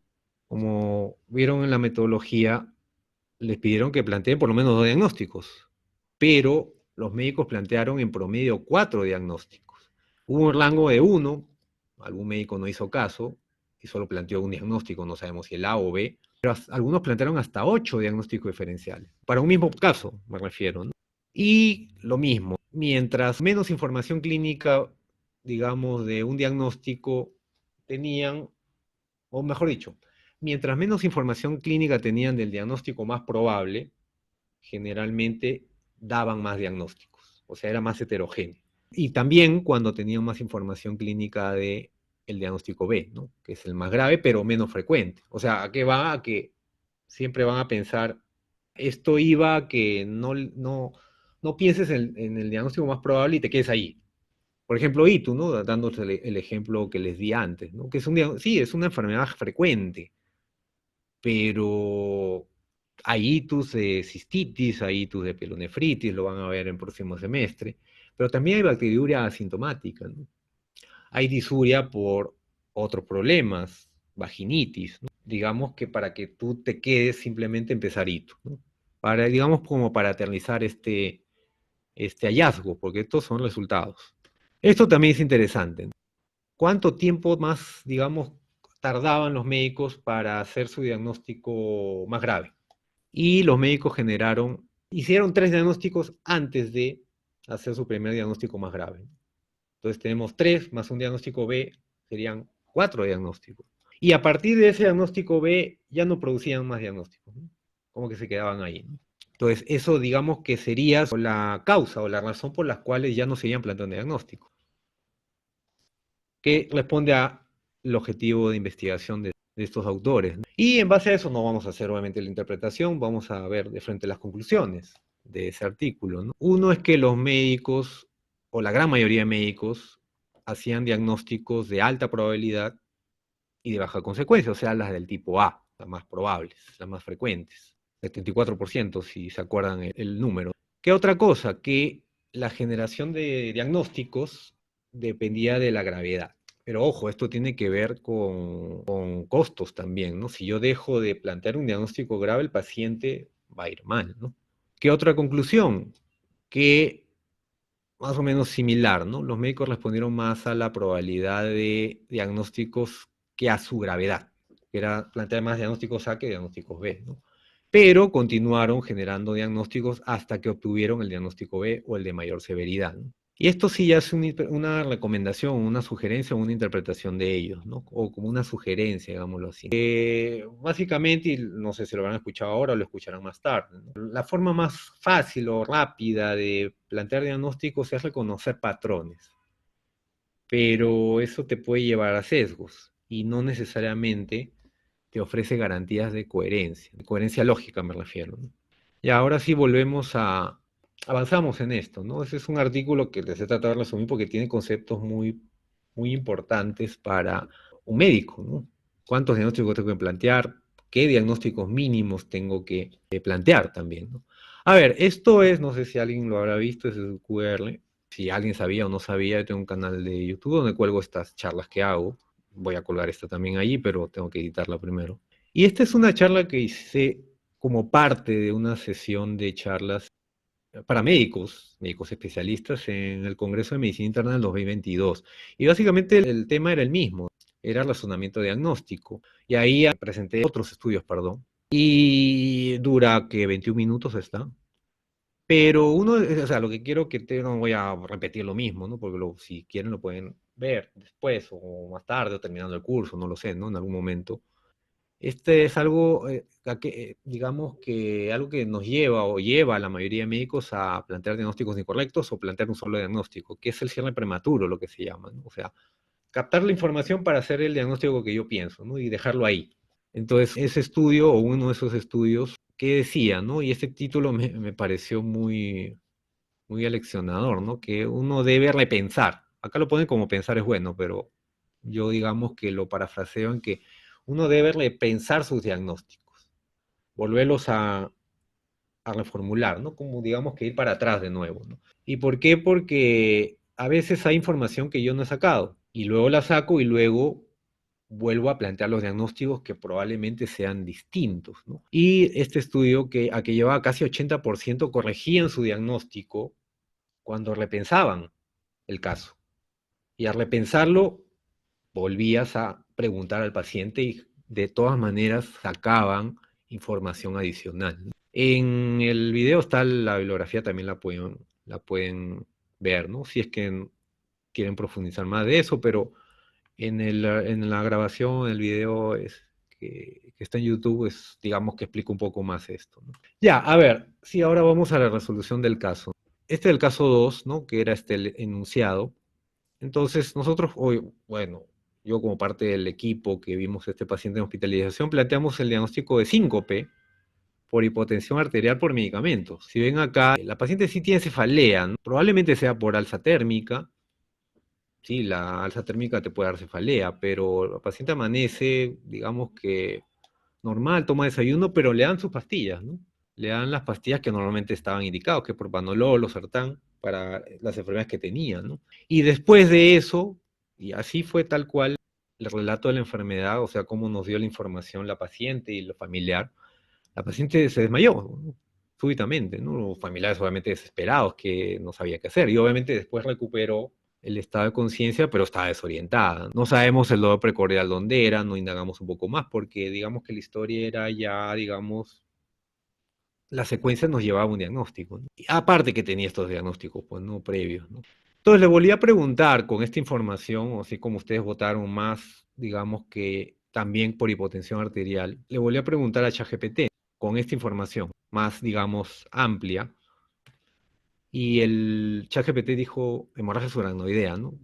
Como vieron en la metodología, les pidieron que planteen por lo menos 2 diagnósticos, pero los médicos plantearon en promedio 4 diagnósticos. Hubo un rango de 1, algún médico no hizo caso y solo planteó un diagnóstico, no sabemos si el A o B, pero algunos plantearon hasta 8 diagnósticos diferenciales, para un mismo caso, me refiero, ¿no? Y lo mismo, mientras menos información clínica, digamos, de un diagnóstico tenían, o mejor dicho, mientras menos información clínica tenían del diagnóstico más probable, generalmente daban más diagnósticos, o sea, era más heterogéneo. Y también cuando tenían más información clínica de el diagnóstico B, ¿no? Que es el más grave, pero menos frecuente. O sea, ¿a qué va? A que siempre van a pensar, esto iba a que no pienses en el diagnóstico más probable y te quedes ahí. Por ejemplo, ITU, ¿no? Dándote el ejemplo que les di antes, ¿no? Que es sí, es una enfermedad frecuente, pero hay itus de cistitis, hay itus de pielonefritis, lo van a ver en próximo semestre, pero también hay bacteriuria asintomática, ¿no? Hay disuria por otros problemas, vaginitis, ¿no? Digamos que para que tú te quedes simplemente empezar ITU, ¿no? Para, digamos, como para eternizar este hallazgo, porque estos son resultados. Esto también es interesante, ¿no? ¿Cuánto tiempo más, digamos, tardaban los médicos para hacer su diagnóstico más grave? Y los médicos hicieron 3 diagnósticos antes de hacer su primer diagnóstico más grave. Entonces tenemos 3 más un diagnóstico B, serían 4 diagnósticos. Y a partir de ese diagnóstico B ya no producían más diagnósticos, ¿no? Como que se quedaban ahí, ¿no? Entonces eso digamos que sería la causa o la razón por las cuales ya no seguían planteando diagnóstico, que responde al objetivo de investigación de estos autores, ¿no? Y en base a eso no vamos a hacer obviamente la interpretación, vamos a ver de frente las conclusiones de ese artículo, ¿no? Uno es que los médicos, o la gran mayoría de médicos, hacían diagnósticos de alta probabilidad y de baja consecuencia, o sea, las del tipo A, las más probables, las más frecuentes. 74%, si se acuerdan el número. ¿Qué otra cosa? Que la generación de diagnósticos dependía de la gravedad. Pero ojo, esto tiene que ver con costos también, ¿no? Si yo dejo de plantear un diagnóstico grave, el paciente va a ir mal, ¿no? ¿Qué otra conclusión? Que más o menos similar, ¿no? Los médicos respondieron más a la probabilidad de diagnósticos que a su gravedad, que era plantear más diagnósticos A que diagnósticos B, ¿no? Pero continuaron generando diagnósticos hasta que obtuvieron el diagnóstico B o el de mayor severidad, ¿no? Y esto sí ya es una recomendación, una sugerencia o una interpretación de ellos, ¿no? O como una sugerencia, digámoslo así. Básicamente, y no sé si lo habrán escuchado ahora o lo escucharán más tarde, ¿no? La forma más fácil o rápida de plantear diagnósticos es reconocer patrones, pero eso te puede llevar a sesgos y no necesariamente te ofrece garantías de coherencia lógica me refiero, ¿no? Y ahora sí avanzamos en esto, ¿no? Ese es un artículo que les he tratado de resumir porque tiene conceptos muy importantes para un médico, ¿no? ¿Cuántos diagnósticos tengo que plantear? ¿Qué diagnósticos mínimos tengo que plantear también, ¿no? A ver, esto es, no sé si alguien lo habrá visto, es el QR. Si alguien sabía o no sabía, yo tengo un canal de YouTube donde cuelgo estas charlas que hago. Voy a colgar esta también allí, pero tengo que editarla primero. Y esta es una charla que hice como parte de una sesión de charlas para médicos, médicos especialistas en el Congreso de Medicina Interna del 2022. Y básicamente el tema era el mismo, era razonamiento diagnóstico. Y ahí presenté otros estudios, perdón. Y dura que 21 minutos está. Pero uno, o sea, lo que quiero no voy a repetir lo mismo, ¿no? Porque si quieren lo pueden ver después o más tarde o terminando el curso, no lo sé, ¿no? En algún momento. Este es algo, digamos que algo que nos lleva o lleva a la mayoría de médicos a plantear diagnósticos incorrectos o plantear un solo diagnóstico, que es el cierre prematuro, lo que se llama, ¿no? O sea, captar la información para hacer el diagnóstico que yo pienso, ¿no? Y dejarlo ahí. Entonces, ese estudio o uno de esos estudios, ¿qué decía, no? Y este título me pareció muy aleccionador, ¿no? Que uno debe repensar. Acá lo ponen como pensar es bueno, pero yo digamos que lo parafraseo en que uno debe repensar sus diagnósticos, volverlos a reformular, ¿no? Como digamos que ir para atrás de nuevo, ¿no? ¿Y por qué? Porque a veces hay información que yo no he sacado y luego la saco y luego vuelvo a plantear los diagnósticos que probablemente sean distintos, ¿no? Y este estudio a que llevaba casi 80% corregían su diagnóstico cuando repensaban el caso. Y al repensarlo, volvías a preguntar al paciente y de todas maneras sacaban información adicional. En el video está la bibliografía, también la pueden ver, ¿no? Si es que quieren profundizar más de eso, pero en la grabación, el video que está en YouTube, digamos que explica un poco más esto, ¿no? Ya, a ver, sí, ahora vamos a la resolución del caso. Este es el caso 2, ¿no? Que era el enunciado. Entonces, nosotros hoy, bueno, yo como parte del equipo que vimos a este paciente en hospitalización, planteamos el diagnóstico de síncope por hipotensión arterial por medicamentos. Si ven acá, la paciente sí tiene cefalea, ¿no? Probablemente sea por alza térmica. Sí, la alza térmica te puede dar cefalea, pero la paciente amanece, digamos que normal, toma desayuno, pero le dan sus pastillas, ¿no? Le dan las pastillas que normalmente estaban indicadas, que es propanolol o sartán, para las enfermedades que tenía, ¿no? Y después de eso, y así fue tal cual el relato de la enfermedad, o sea, cómo nos dio la información la paciente y lo familiar, la paciente se desmayó, ¿no? Súbitamente, ¿no? Los familiares obviamente desesperados, que no sabía qué hacer, y obviamente después recuperó el estado de conciencia, pero estaba desorientada. No sabemos el dolor precordial dónde era, no indagamos un poco más, porque digamos que la historia era ya, digamos, la secuencia nos llevaba a un diagnóstico, ¿no? Y aparte que tenía estos diagnósticos, pues no previos, ¿no? Entonces le volví a preguntar con esta información, así como ustedes votaron más, digamos que también por hipotensión arterial, le volví a preguntar a ChatGPT con esta información más, digamos, amplia, y el ChatGPT dijo hemorragia subaracnoidea, ¿no?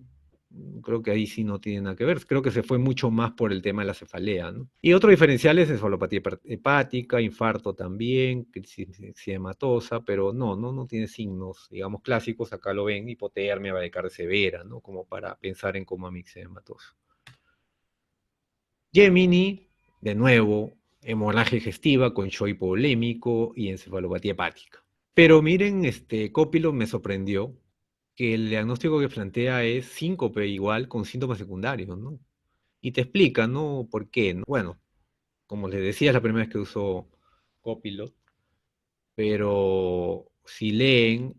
Creo que ahí sí no tiene nada que ver. Creo que se fue mucho más por el tema de la cefalea, ¿no? Y otro diferencial es encefalopatía hepática, infarto también, crisis hematosa, pero no tiene signos, digamos, clásicos. Acá lo ven, hipotermia, bradicardia severa, ¿no? Como para pensar en coma hematosa. Gemini, de nuevo, hemorragia digestiva con shock hipovolémico y encefalopatía hepática. Pero miren, Copilot me sorprendió que el diagnóstico que plantea es síncope igual con síntomas secundarios, ¿no? Y te explica, ¿no? ¿Por qué? ¿no? Bueno, como les decía, es la primera vez que uso Copilot, pero si leen,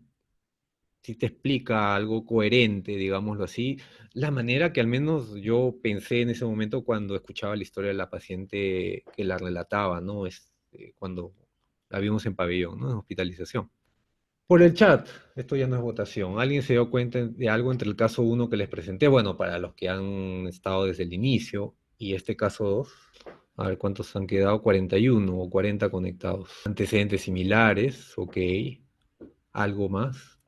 sí te explica algo coherente, digámoslo así, la manera que al menos yo pensé en ese momento cuando escuchaba la historia de la paciente que la relataba, ¿no? Cuando la vimos en pabellón, ¿no? En hospitalización. Por el chat, esto ya no es votación. ¿Alguien se dio cuenta de algo entre el caso uno que les presenté? Bueno, para los que han estado desde el inicio y este caso 2. A ver cuántos han quedado, 41 o 40 conectados. Antecedentes similares, ok. Algo más.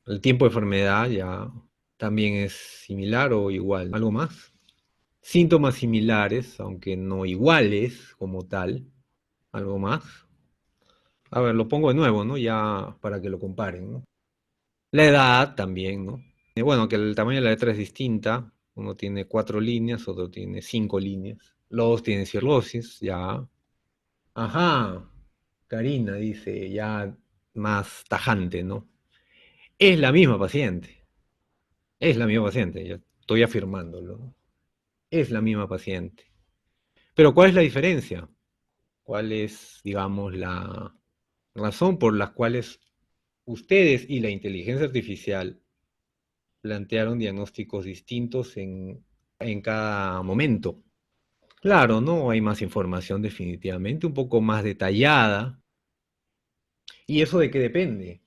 El tiempo de enfermedad ya también es similar o igual. ¿Algo más? Síntomas similares, aunque no iguales como tal. ¿Algo más? A ver, lo pongo de nuevo, ¿no? Ya para que lo comparen, ¿no? La edad también, ¿no? Bueno, que el tamaño de la letra es distinta. Uno tiene 4 líneas, otro tiene 5 líneas. Los dos tienen cirrosis, ya. Ajá, Karina dice, ya más tajante, ¿no? Es la misma paciente. Es la misma paciente, yo estoy afirmándolo, ¿no? Es la misma paciente. Pero ¿cuál es la diferencia? ¿Cuál es, digamos, la razón por las cuales ustedes y la inteligencia artificial plantearon diagnósticos distintos en cada momento? Claro, ¿no? Hay más información definitivamente, un poco más detallada. ¿Y eso de qué depende?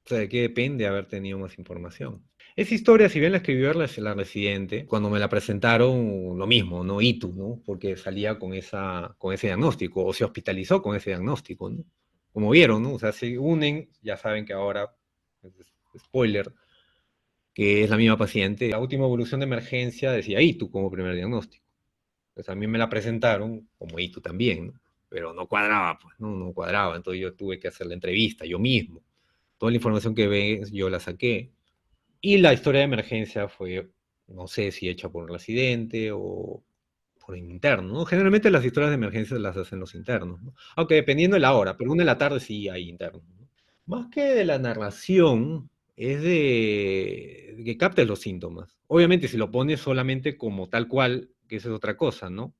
O sea, ¿de qué depende haber tenido más información? Esa historia, si bien la escribió la residente, cuando me la presentaron, lo mismo, ¿no? ITU, ¿no? Porque salía con ese diagnóstico, o se hospitalizó con ese diagnóstico, ¿no? Como vieron, ¿no? O sea, se unen, ya saben que ahora, spoiler, que es la misma paciente. La última evolución de emergencia decía ITU como primer diagnóstico. Pues a mí me la presentaron como ITU también, ¿no? Pero no cuadraba, pues, ¿no? No cuadraba. Entonces yo tuve que hacer la entrevista yo mismo. Toda la información que ves yo la saqué. Y la historia de emergencia fue, no sé si hecha por un residente o por un interno, ¿no? Generalmente las historias de emergencia las hacen los internos, ¿no? Aunque dependiendo de la hora, pero una en la tarde sí hay internos, ¿no? Más que de la narración, es de que captes los síntomas. Obviamente, si lo pones solamente como tal cual, que esa es otra cosa, ¿no?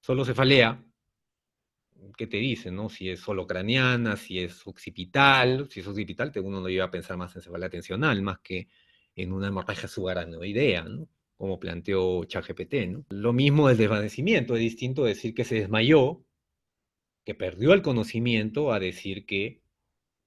Solo cefalea, ¿qué te dice, no? Si es solo craneana, si es occipital. Si es occipital, uno no iba a pensar más en cefalea tensional, más que en una hemorragia subaracnoidea, ¿no? Como planteó ChatGPT, ¿no? Lo mismo del desvanecimiento, es distinto decir que se desmayó, que perdió el conocimiento, a decir que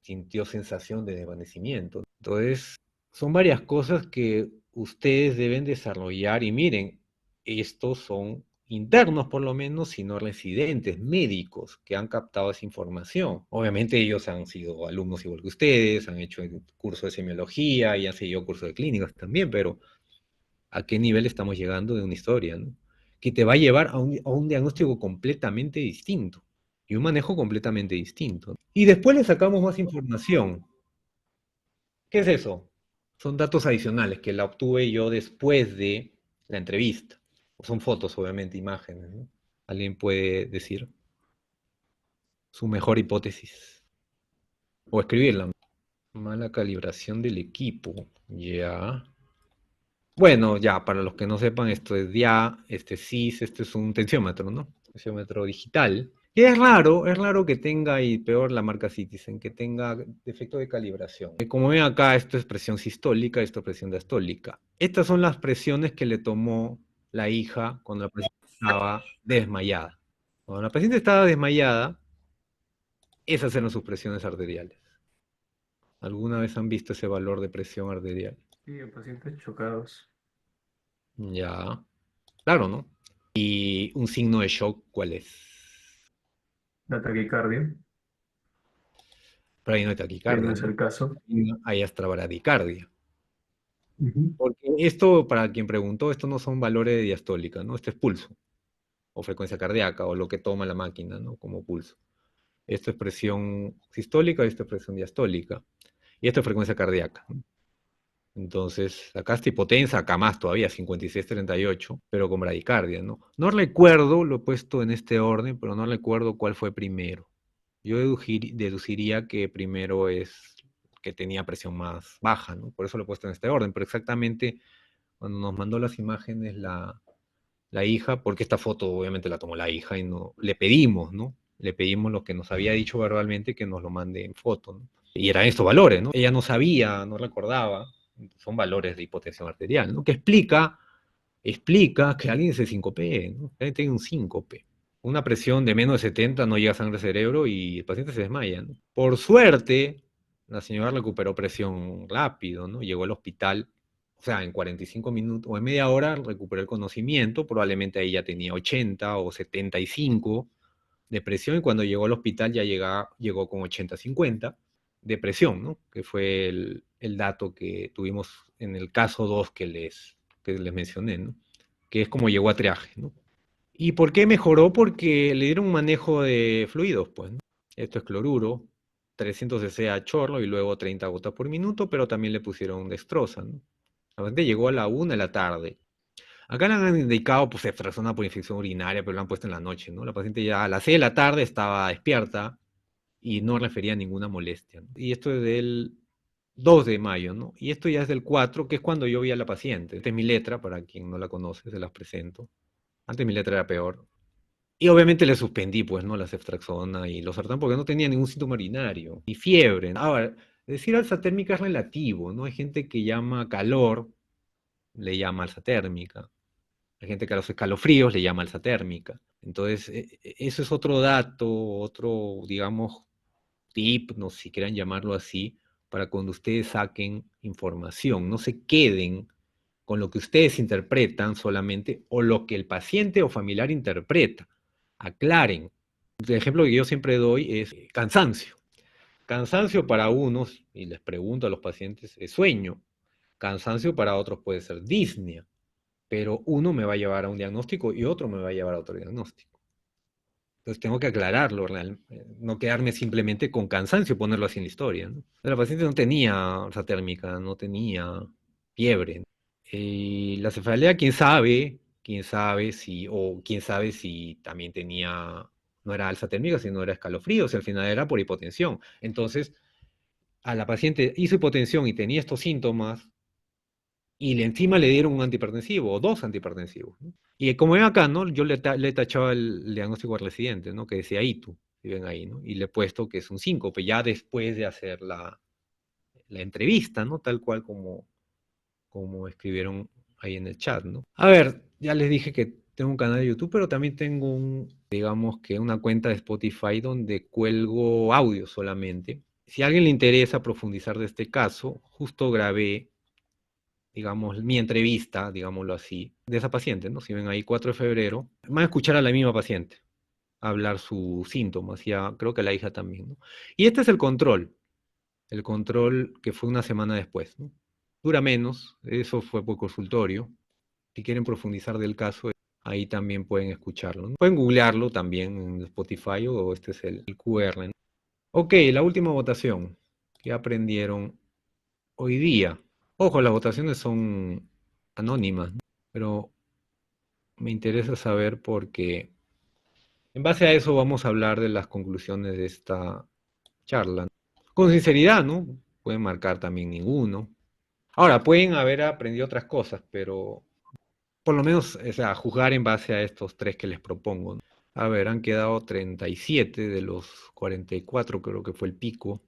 sintió sensación de desvanecimiento. Entonces, son varias cosas que ustedes deben desarrollar y miren, estos son internos por lo menos, sino residentes, médicos que han captado esa información. Obviamente ellos han sido alumnos igual que ustedes, han hecho el curso de semiología y han seguido curso de clínicas también, pero ¿a qué nivel estamos llegando de una historia, ¿no? Que te va a llevar a un diagnóstico completamente distinto y un manejo completamente distinto. Y después le sacamos más información. ¿Qué es eso? Son datos adicionales que la obtuve yo después de la entrevista. Son fotos, obviamente, imágenes, ¿no? ¿Alguien puede decir su mejor hipótesis? O escribirla. Mala calibración del equipo. Ya. Bueno, ya, para los que no sepan, esto es DIA, este es CIS, este es un tensiómetro, ¿no? Tensiómetro digital. Y es raro que tenga, y peor la marca Citizen, que tenga defecto de calibración. Como ven acá, esto es presión sistólica, esto es presión diastólica. Estas son las presiones que le tomó la hija cuando la paciente estaba desmayada. Cuando la paciente estaba desmayada, esas eran sus presiones arteriales. ¿Alguna vez han visto ese valor de presión arterial? Sí, en pacientes chocados. Ya, claro, ¿no? ¿Y un signo de shock cuál es? La taquicardia, Pero ahí no hay que no taquicardia, es el ¿no? caso. Hay astrabradicardia. Ujú. Porque esto, para quien preguntó, esto no son valores de diastólica, ¿no? Esto es pulso, o frecuencia cardíaca, o lo que toma la máquina, ¿no? Como pulso. Esto es presión sistólica y esto es presión diastólica. Y esto es frecuencia cardíaca, ¿no? Entonces, acá está hipotensa, acá más todavía, 56-38, pero con bradicardia, ¿no? No recuerdo, lo he puesto en este orden, pero no recuerdo cuál fue primero. Yo deduciría que primero es que tenía presión más baja, ¿no? Por eso lo he puesto en este orden, pero exactamente cuando nos mandó las imágenes la hija, porque esta foto obviamente la tomó la hija y no le pedimos, ¿no? Le pedimos lo que nos había dicho verbalmente que nos lo mande en foto, ¿no? Y eran estos valores, ¿no? Ella no sabía, no recordaba, son valores de hipotensión arterial, ¿no? Que explica que alguien se sincopee, ¿no? Que alguien tiene un síncope. Una presión de menos de 70 no llega sangre al cerebro y el paciente se desmaya, ¿no? Por suerte, la señora recuperó presión rápido, ¿no? Llegó al hospital, o sea, en 45 minutos o en media hora recuperó el conocimiento, probablemente ahí ya tenía 80 o 75 de presión y cuando llegó al hospital ya llegó con 80-50 de presión, ¿no? Que fue el dato que tuvimos en el caso 2 que les mencioné, ¿no? Que es como llegó a triaje, ¿no? ¿Y por qué mejoró? Porque le dieron un manejo de fluidos, pues, ¿no? Esto es cloruro, 300 cc a chorro y luego 30 gotas por minuto, pero también le pusieron dextrosa, ¿no? La paciente llegó a la 1 de la tarde. Acá le han indicado, pues, ceftriaxona por infección urinaria, pero lo han puesto en la noche, ¿no? La paciente ya a las 6 de la tarde estaba despierta y no refería ninguna molestia, ¿no? Y esto es del 2 de mayo, ¿no? Y esto ya es del 4, que es cuando yo vi a la paciente. Esta es mi letra, para quien no la conoce, se las presento. Antes mi letra era peor. Y obviamente le suspendí, pues, ¿no? La ceftriaxona y los sartán porque no tenía ningún síntoma urinario, ni fiebre. Ahora, decir alza térmica es relativo, ¿no? Hay gente que llama calor, le llama alza térmica. Hay gente que a los escalofríos le llama alza térmica. Entonces, eso es otro dato, otro, digamos, tip, no sé si quieran llamarlo así, para cuando ustedes saquen información. No se queden con lo que ustedes interpretan solamente o lo que el paciente o familiar interpreta. Aclaren. El ejemplo que yo siempre doy es cansancio. Cansancio para unos, y les pregunto a los pacientes, es sueño. Cansancio para otros puede ser disnea, pero uno me va a llevar a un diagnóstico y otro me va a llevar a otro diagnóstico. Entonces tengo que aclararlo, no quedarme simplemente con cansancio, ponerlo así en la historia, ¿no? La paciente no tenía alza térmica, no tenía fiebre. Y la cefalea, quién sabe si, o quién sabe si también tenía, no era alza térmica, sino era escalofrío, si al final era por hipotensión. Entonces, a la paciente hizo hipotensión y tenía estos síntomas, y encima le dieron un antihipertensivo o dos antihipertensivos, ¿no? Y como ven acá, ¿no? Yo le tachaba el diagnóstico al residente, ¿no? Que decía ITU, si ven ahí, ¿no? Y le he puesto que es un síncope, ya después de hacer la entrevista, ¿no? Tal cual como escribieron ahí en el chat, ¿no? A ver, ya les dije que tengo un canal de YouTube, pero también tengo digamos que una cuenta de Spotify donde cuelgo audio solamente. Si a alguien le interesa profundizar de este caso, justo grabé, digamos, mi entrevista, digámoslo así, de esa paciente, ¿no? Si ven ahí 4 de febrero, van a escuchar a la misma paciente hablar sus síntomas, ya creo que la hija también, ¿no? Y este es el control que fue una semana después, ¿no? Dura menos, eso fue por consultorio. Si quieren profundizar del caso, ahí también pueden escucharlo, ¿no? Pueden googlearlo también en Spotify o este es el QR, ¿no? Ok, la última votación que aprendieron hoy día. Ojo, las votaciones son anónimas, ¿no? Pero me interesa saber porque en base a eso vamos a hablar de las conclusiones de esta charla, ¿no? Con sinceridad, ¿no? Pueden marcar también ninguno. Ahora, pueden haber aprendido otras cosas, pero por lo menos, o sea, juzgar en base a estos tres que les propongo, ¿no? A ver, han quedado 37 de los 44, creo que fue el pico.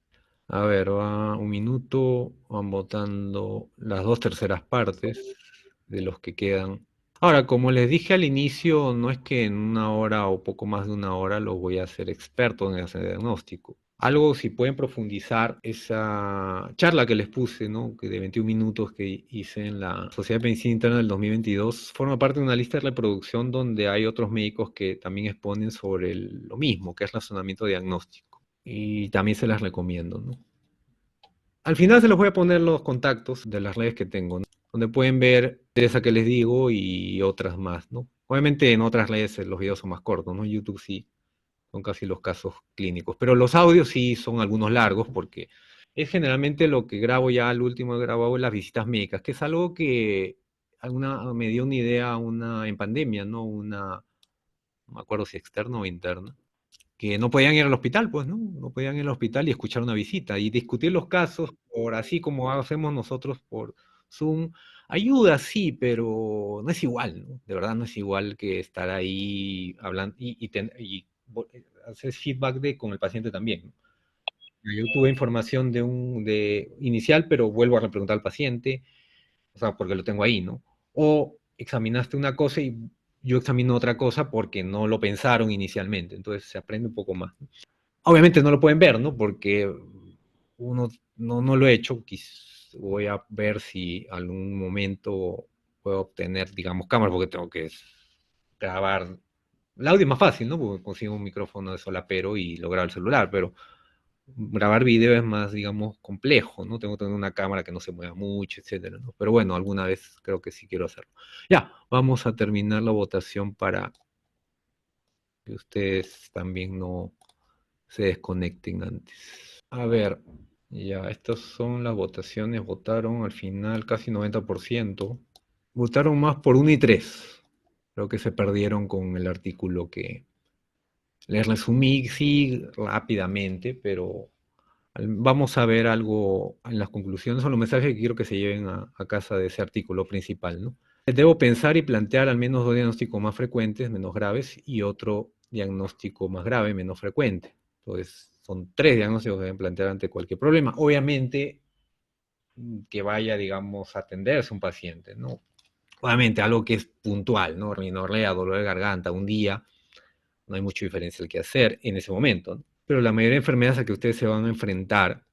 A ver, va un minuto, van votando las dos terceras partes de los que quedan. Ahora, como les dije al inicio, no es que en una hora o poco más de una hora los voy a hacer expertos en hacer diagnóstico. Algo, si pueden profundizar, esa charla que les puse, ¿no? Que de 21 minutos que hice en la Sociedad de Medicina Interna del 2022, forma parte de una lista de reproducción donde hay otros médicos que también exponen sobre lo mismo, que es razonamiento diagnóstico. Y también se las recomiendo, ¿no? Al final se los voy a poner los contactos de las redes que tengo, ¿no? Donde pueden ver esa que les digo y otras más, ¿no? Obviamente en otras redes los videos son más cortos, ¿no? YouTube sí, son casi los casos clínicos, pero los audios sí son algunos largos porque es generalmente lo que grabo ya, al último he grabado las visitas médicas, que es algo que me dio una idea en pandemia, ¿no? No me acuerdo si externa o interna, que no podían ir al hospital, pues, ¿no? No podían ir al hospital y escuchar una visita y discutir los casos por así como hacemos nosotros por Zoom. Ayuda, sí, pero no es igual, ¿no? De verdad no es igual que estar ahí hablando y hacer feedback con el paciente también, ¿no? Yo tuve información inicial, pero vuelvo a repreguntar al paciente, o sea, porque lo tengo ahí, ¿no? O examinaste una cosa y yo examino otra cosa porque no lo pensaron inicialmente, entonces se aprende un poco más. Obviamente no lo pueden ver, ¿no? Porque uno no lo he hecho, voy a ver si algún momento puedo obtener, digamos, cámara, porque tengo que grabar. El audio es más fácil, ¿no? Porque consigo un micrófono de solapero y lo grabo el celular, pero grabar video es más, digamos, complejo, ¿no? Tengo que tener una cámara que no se mueva mucho, etcétera, ¿no? Pero bueno, alguna vez creo que sí quiero hacerlo. Ya, vamos a terminar la votación para que ustedes también no se desconecten antes. A ver, ya, estas son las votaciones. Votaron al final casi 90%. Votaron más por 1 y 3. Creo que se perdieron con el artículo que les resumí, sí, rápidamente, pero vamos a ver algo en las conclusiones o los mensajes que quiero que se lleven a casa de ese artículo principal, ¿no? Debo pensar y plantear al menos 2 diagnósticos más frecuentes, menos graves, y otro diagnóstico más grave, menos frecuente. Entonces, son 3 diagnósticos que deben plantear ante cualquier problema. Obviamente, que vaya, digamos, a atenderse un paciente, ¿no? Obviamente, algo que es puntual, ¿no? Rinorrea, dolor de garganta, un día, no hay mucha diferencia el que hacer en ese momento, ¿no? Pero la mayoría de enfermedades a que ustedes se van a enfrentar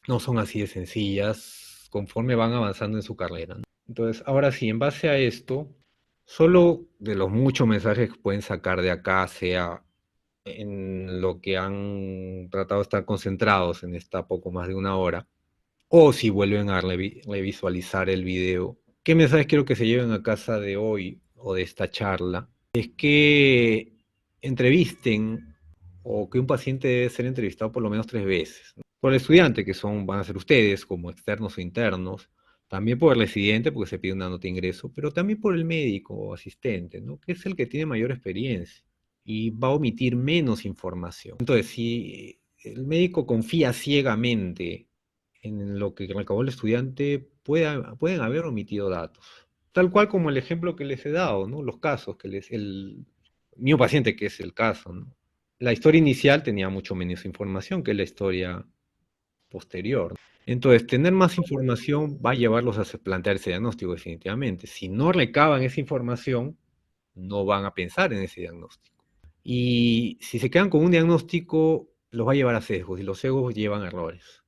no son así de sencillas conforme van avanzando en su carrera, ¿no? Entonces, ahora sí, en base a esto, solo de los muchos mensajes que pueden sacar de acá, sea en lo que han tratado de estar concentrados en esta poco más de una hora, o si vuelven a revisualizar el video, ¿qué mensajes quiero que se lleven a casa de hoy o de esta charla? Es que entrevisten o que un paciente debe ser entrevistado por lo menos 3 veces, ¿no? Por el estudiante, que van a ser ustedes como externos o internos, también por el residente, porque se pide una nota de ingreso, pero también por el médico o asistente, ¿no? Que es el que tiene mayor experiencia y va a omitir menos información. Entonces, si el médico confía ciegamente en lo que recabó el estudiante, pueden haber omitido datos. Tal cual como el ejemplo que les he dado, ¿no? Los casos el mío paciente, que es el caso, ¿no? La historia inicial tenía mucho menos información que la historia posterior. Entonces, tener más información va a llevarlos a plantear ese diagnóstico definitivamente. Si no recaban esa información, no van a pensar en ese diagnóstico. Y si se quedan con un diagnóstico, los va a llevar a sesgos y los sesgos llevan a errores.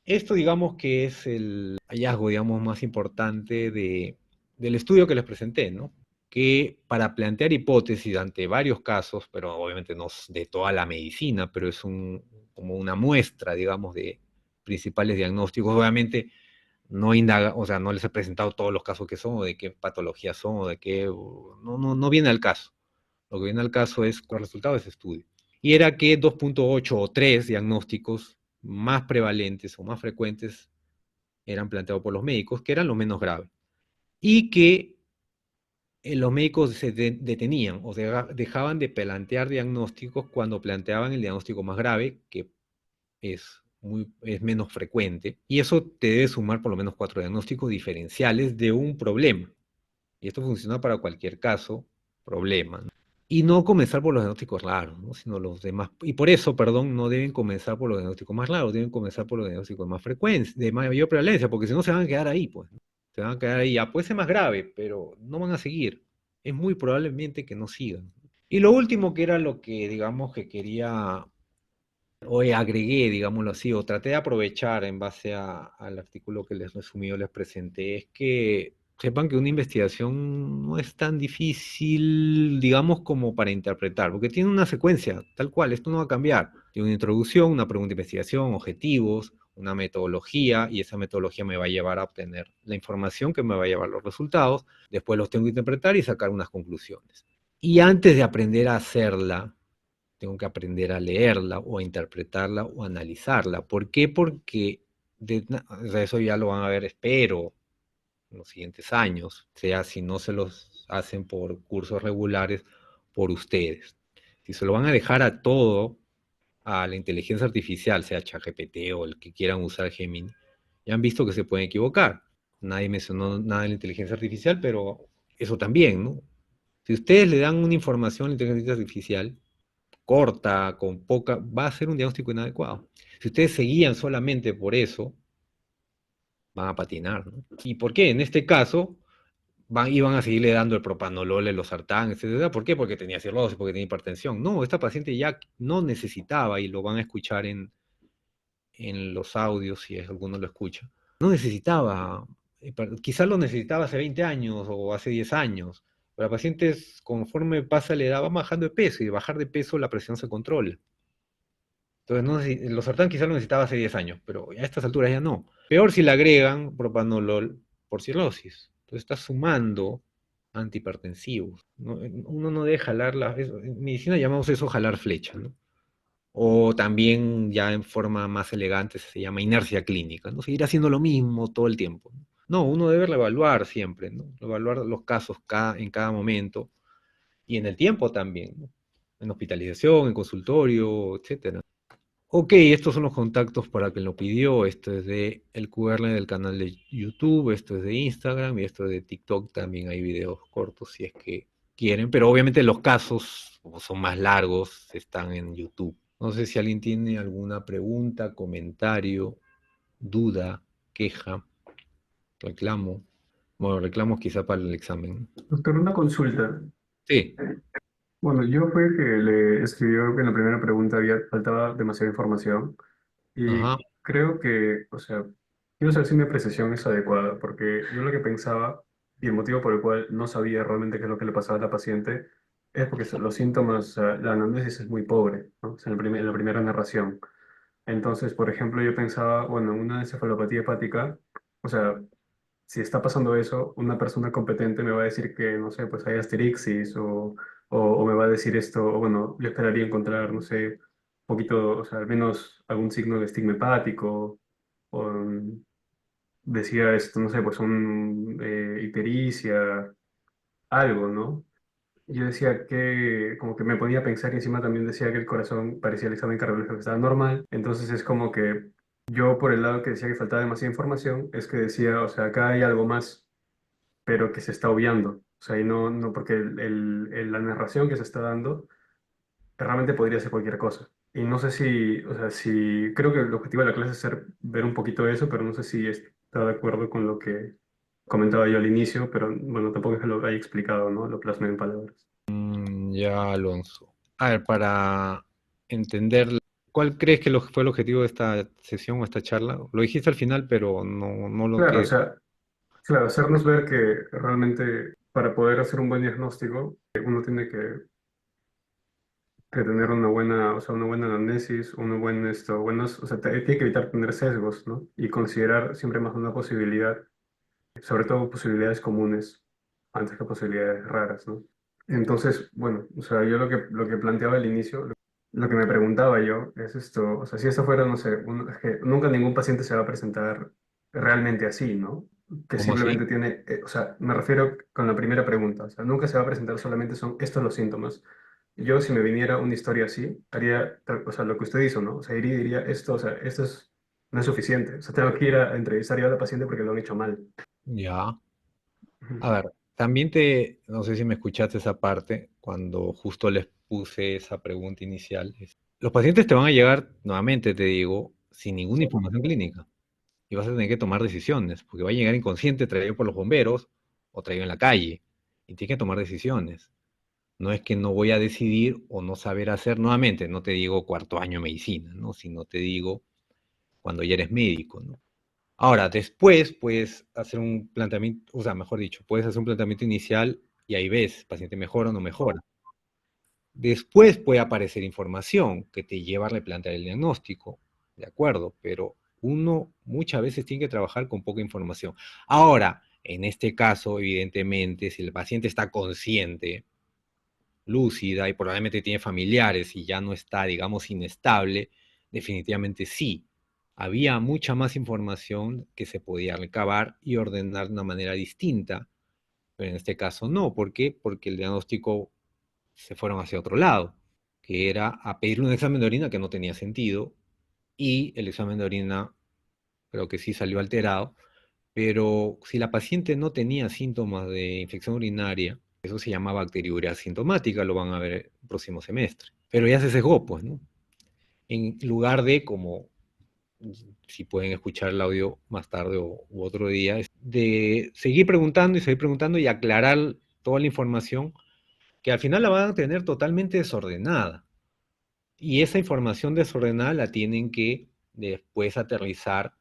Esto, digamos, que es el hallazgo, digamos, más importante del estudio que les presenté, ¿no? Que para plantear hipótesis ante varios casos, pero obviamente no es de toda la medicina, pero es como una muestra, digamos, de principales diagnósticos. Obviamente no indaga, o sea, no les he presentado todos los casos que son, o de qué patologías son, o de qué, no viene al caso. Lo que viene al caso es cuál es el resultado de ese estudio. Y era que 2.8 o 3 diagnósticos más prevalentes o más frecuentes eran planteados por los médicos, que eran los menos graves. Y que los médicos se detenían o sea, dejaban de plantear diagnósticos cuando planteaban el diagnóstico más grave, que es menos frecuente. Y eso te debe sumar por lo menos 4 diagnósticos diferenciales de un problema. Y esto funciona para cualquier caso, problema, ¿no? Y no comenzar por los diagnósticos raros, ¿no? Sino los demás. Y por eso, perdón, no deben comenzar por los diagnósticos más raros, deben comenzar por los diagnósticos más frecuentes, de mayor prevalencia, porque si no se van a quedar ahí, pues, ¿no? Se van a quedar ahí. Ya puede ser más grave, pero no van a seguir. Es muy probablemente que no sigan. Y lo último que era lo que, digamos, que quería, o agregué, digámoslo así, o traté de aprovechar en base al artículo que les resumí o les presenté, es que sepan que una investigación no es tan difícil, digamos, como para interpretar, porque tiene una secuencia, tal cual, esto no va a cambiar. Tiene una introducción, una pregunta de investigación, objetivos, una metodología, y esa metodología me va a llevar a obtener la información que me va a llevar los resultados, después los tengo que interpretar y sacar unas conclusiones. Y antes de aprender a hacerla, tengo que aprender a leerla o a interpretarla o a analizarla. ¿Por qué? Porque o sea, eso ya lo van a ver, espero, en los siguientes años, sea si no se los hacen por cursos regulares, por ustedes. Si se lo van a dejar a todo, a la inteligencia artificial, sea ChatGPT o el que quieran usar Gemini, ya han visto que se pueden equivocar. Nadie mencionó nada de la inteligencia artificial, pero eso también, ¿no? Si ustedes le dan una información a la inteligencia artificial, corta, con poca, va a ser un diagnóstico inadecuado. Si ustedes seguían solamente por eso, van a patinar, ¿no? ¿Y por qué? En este caso, iban a seguirle dando el propanolol, el losartán, etcétera. ¿Por qué? Porque tenía cirrosis, porque tenía hipertensión. No, esta paciente ya no necesitaba, y lo van a escuchar en los audios, si alguno lo escucha, no necesitaba, quizás lo necesitaba hace 20 años o hace 10 años, pero la paciente, conforme pasa la edad, va bajando de peso, y de bajar de peso la presión se controla. Entonces, los sartán quizás lo necesitaba hace 10 años, pero a estas alturas ya no. Peor si le agregan propanolol por cirrosis. Entonces está sumando antihipertensivos, ¿no? Uno no debe jalar, en medicina llamamos eso jalar flecha, ¿no? O también ya en forma más elegante se llama inercia clínica, ¿no? Seguir haciendo lo mismo todo el tiempo. No, uno debe reevaluar siempre, ¿no? Evaluar los casos en cada momento y en el tiempo también, ¿no? En hospitalización, en consultorio, etcétera. Ok, estos son los contactos para quien lo pidió. Esto es de el QR del canal de YouTube, esto es de Instagram y esto es de TikTok. También hay videos cortos si es que quieren, pero obviamente los casos, como son más largos, están en YouTube. No sé si alguien tiene alguna pregunta, comentario, duda, queja, reclamo. Bueno, reclamos quizá para el examen. Doctor, una consulta. Sí, Bueno, yo fue que le escribió que en la primera pregunta faltaba demasiada información y ajá. creo que, o sea, quiero saber si mi apreciación es adecuada, porque yo lo que pensaba y el motivo por el cual no sabía realmente qué es lo que le pasaba a la paciente es porque los síntomas, o sea, la anamnesis es muy pobre, ¿no? O sea, en la primera narración. Entonces, por ejemplo, yo pensaba, bueno, una encefalopatía hepática, o sea, si está pasando eso, una persona competente me va a decir que, no sé, pues hay asterixis o me va a decir esto, o bueno, yo esperaría encontrar, no sé, un poquito, o sea, al menos algún signo de estigma hepático, o decía esto, no sé, pues un ictericia, algo, ¿no? Yo decía que, como que me ponía a pensar y encima también decía que el corazón parecía el examen cardiológico que estaba normal. Entonces es como que yo por el lado que decía que faltaba demasiada información, es que decía, o sea, acá hay algo más, pero que se está obviando. O sea, y no porque la narración que se está dando realmente podría ser cualquier cosa. Y no sé si, o sea, si, creo que el objetivo de la clase es ver un poquito eso, pero no sé si está de acuerdo con lo que comentaba yo al inicio, pero bueno, tampoco es que lo haya explicado, ¿no? Lo plasmé en palabras. Ya, Alonso. A ver, para entender, ¿cuál crees que fue el objetivo de esta sesión o esta charla? Lo dijiste al final, pero no lo Claro, o que... sea, claro, hacernos ver que realmente para poder hacer un buen diagnóstico, uno tiene que tener una buena, o sea, una buena anamnesis, una buena esto, buenos, o sea, tiene que evitar tener sesgos, ¿no? Y considerar siempre más una posibilidad, sobre todo posibilidades comunes, antes que posibilidades raras, ¿no? Entonces, bueno, o sea, yo lo que planteaba al inicio, lo que me preguntaba yo es esto, o sea, si esto fuera, no sé, es que nunca ningún paciente se va a presentar realmente así, ¿no? Que ¿Cómo así? simplemente tiene, o sea, me refiero con la primera pregunta, o sea, nunca se va a presentar solamente son estos los síntomas. Yo, si me viniera una historia así, haría, o sea, lo que usted hizo, ¿no? O sea, diría esto, o sea, no es suficiente. O sea, tengo que ir a entrevistar yo a la paciente porque lo han hecho mal. Ya. Ujú. A ver, también no sé si me escuchaste esa parte, cuando justo les puse esa pregunta inicial. Los pacientes te van a llegar, nuevamente te digo, sin ninguna información clínica. Y vas a tener que tomar decisiones, porque va a llegar inconsciente, traído por los bomberos o traído en la calle. Y tienes que tomar decisiones. No es que no voy a decidir o no saber hacer, nuevamente, no te digo cuarto año de medicina, ¿no? Sino te digo cuando ya eres médico, ¿no? Ahora, después puedes hacer un planteamiento, o sea, mejor dicho, puedes hacer un planteamiento inicial y ahí ves, paciente mejora o no mejora. Después puede aparecer información que te lleva a replantear el diagnóstico, de acuerdo, pero uno muchas veces tiene que trabajar con poca información. Ahora, en este caso, evidentemente, si el paciente está consciente, lúcida y probablemente tiene familiares y ya no está, digamos, inestable, definitivamente sí. Había mucha más información que se podía recabar y ordenar de una manera distinta, pero en este caso no. ¿Por qué? Porque el diagnóstico se fueron hacia otro lado, que era a pedir un examen de orina que no tenía sentido, y el examen de orina creo que sí salió alterado, pero si la paciente no tenía síntomas de infección urinaria, eso se llama bacteriuria asintomática, lo van a ver el próximo semestre. pero ya se sesgó, pues, ¿no? En lugar de, como si pueden escuchar el audio más tarde u otro día, es de seguir preguntando y seguir preguntando y aclarar toda la información que al final la van a tener totalmente desordenada. Y esa información desordenada la tienen que después aterrizar.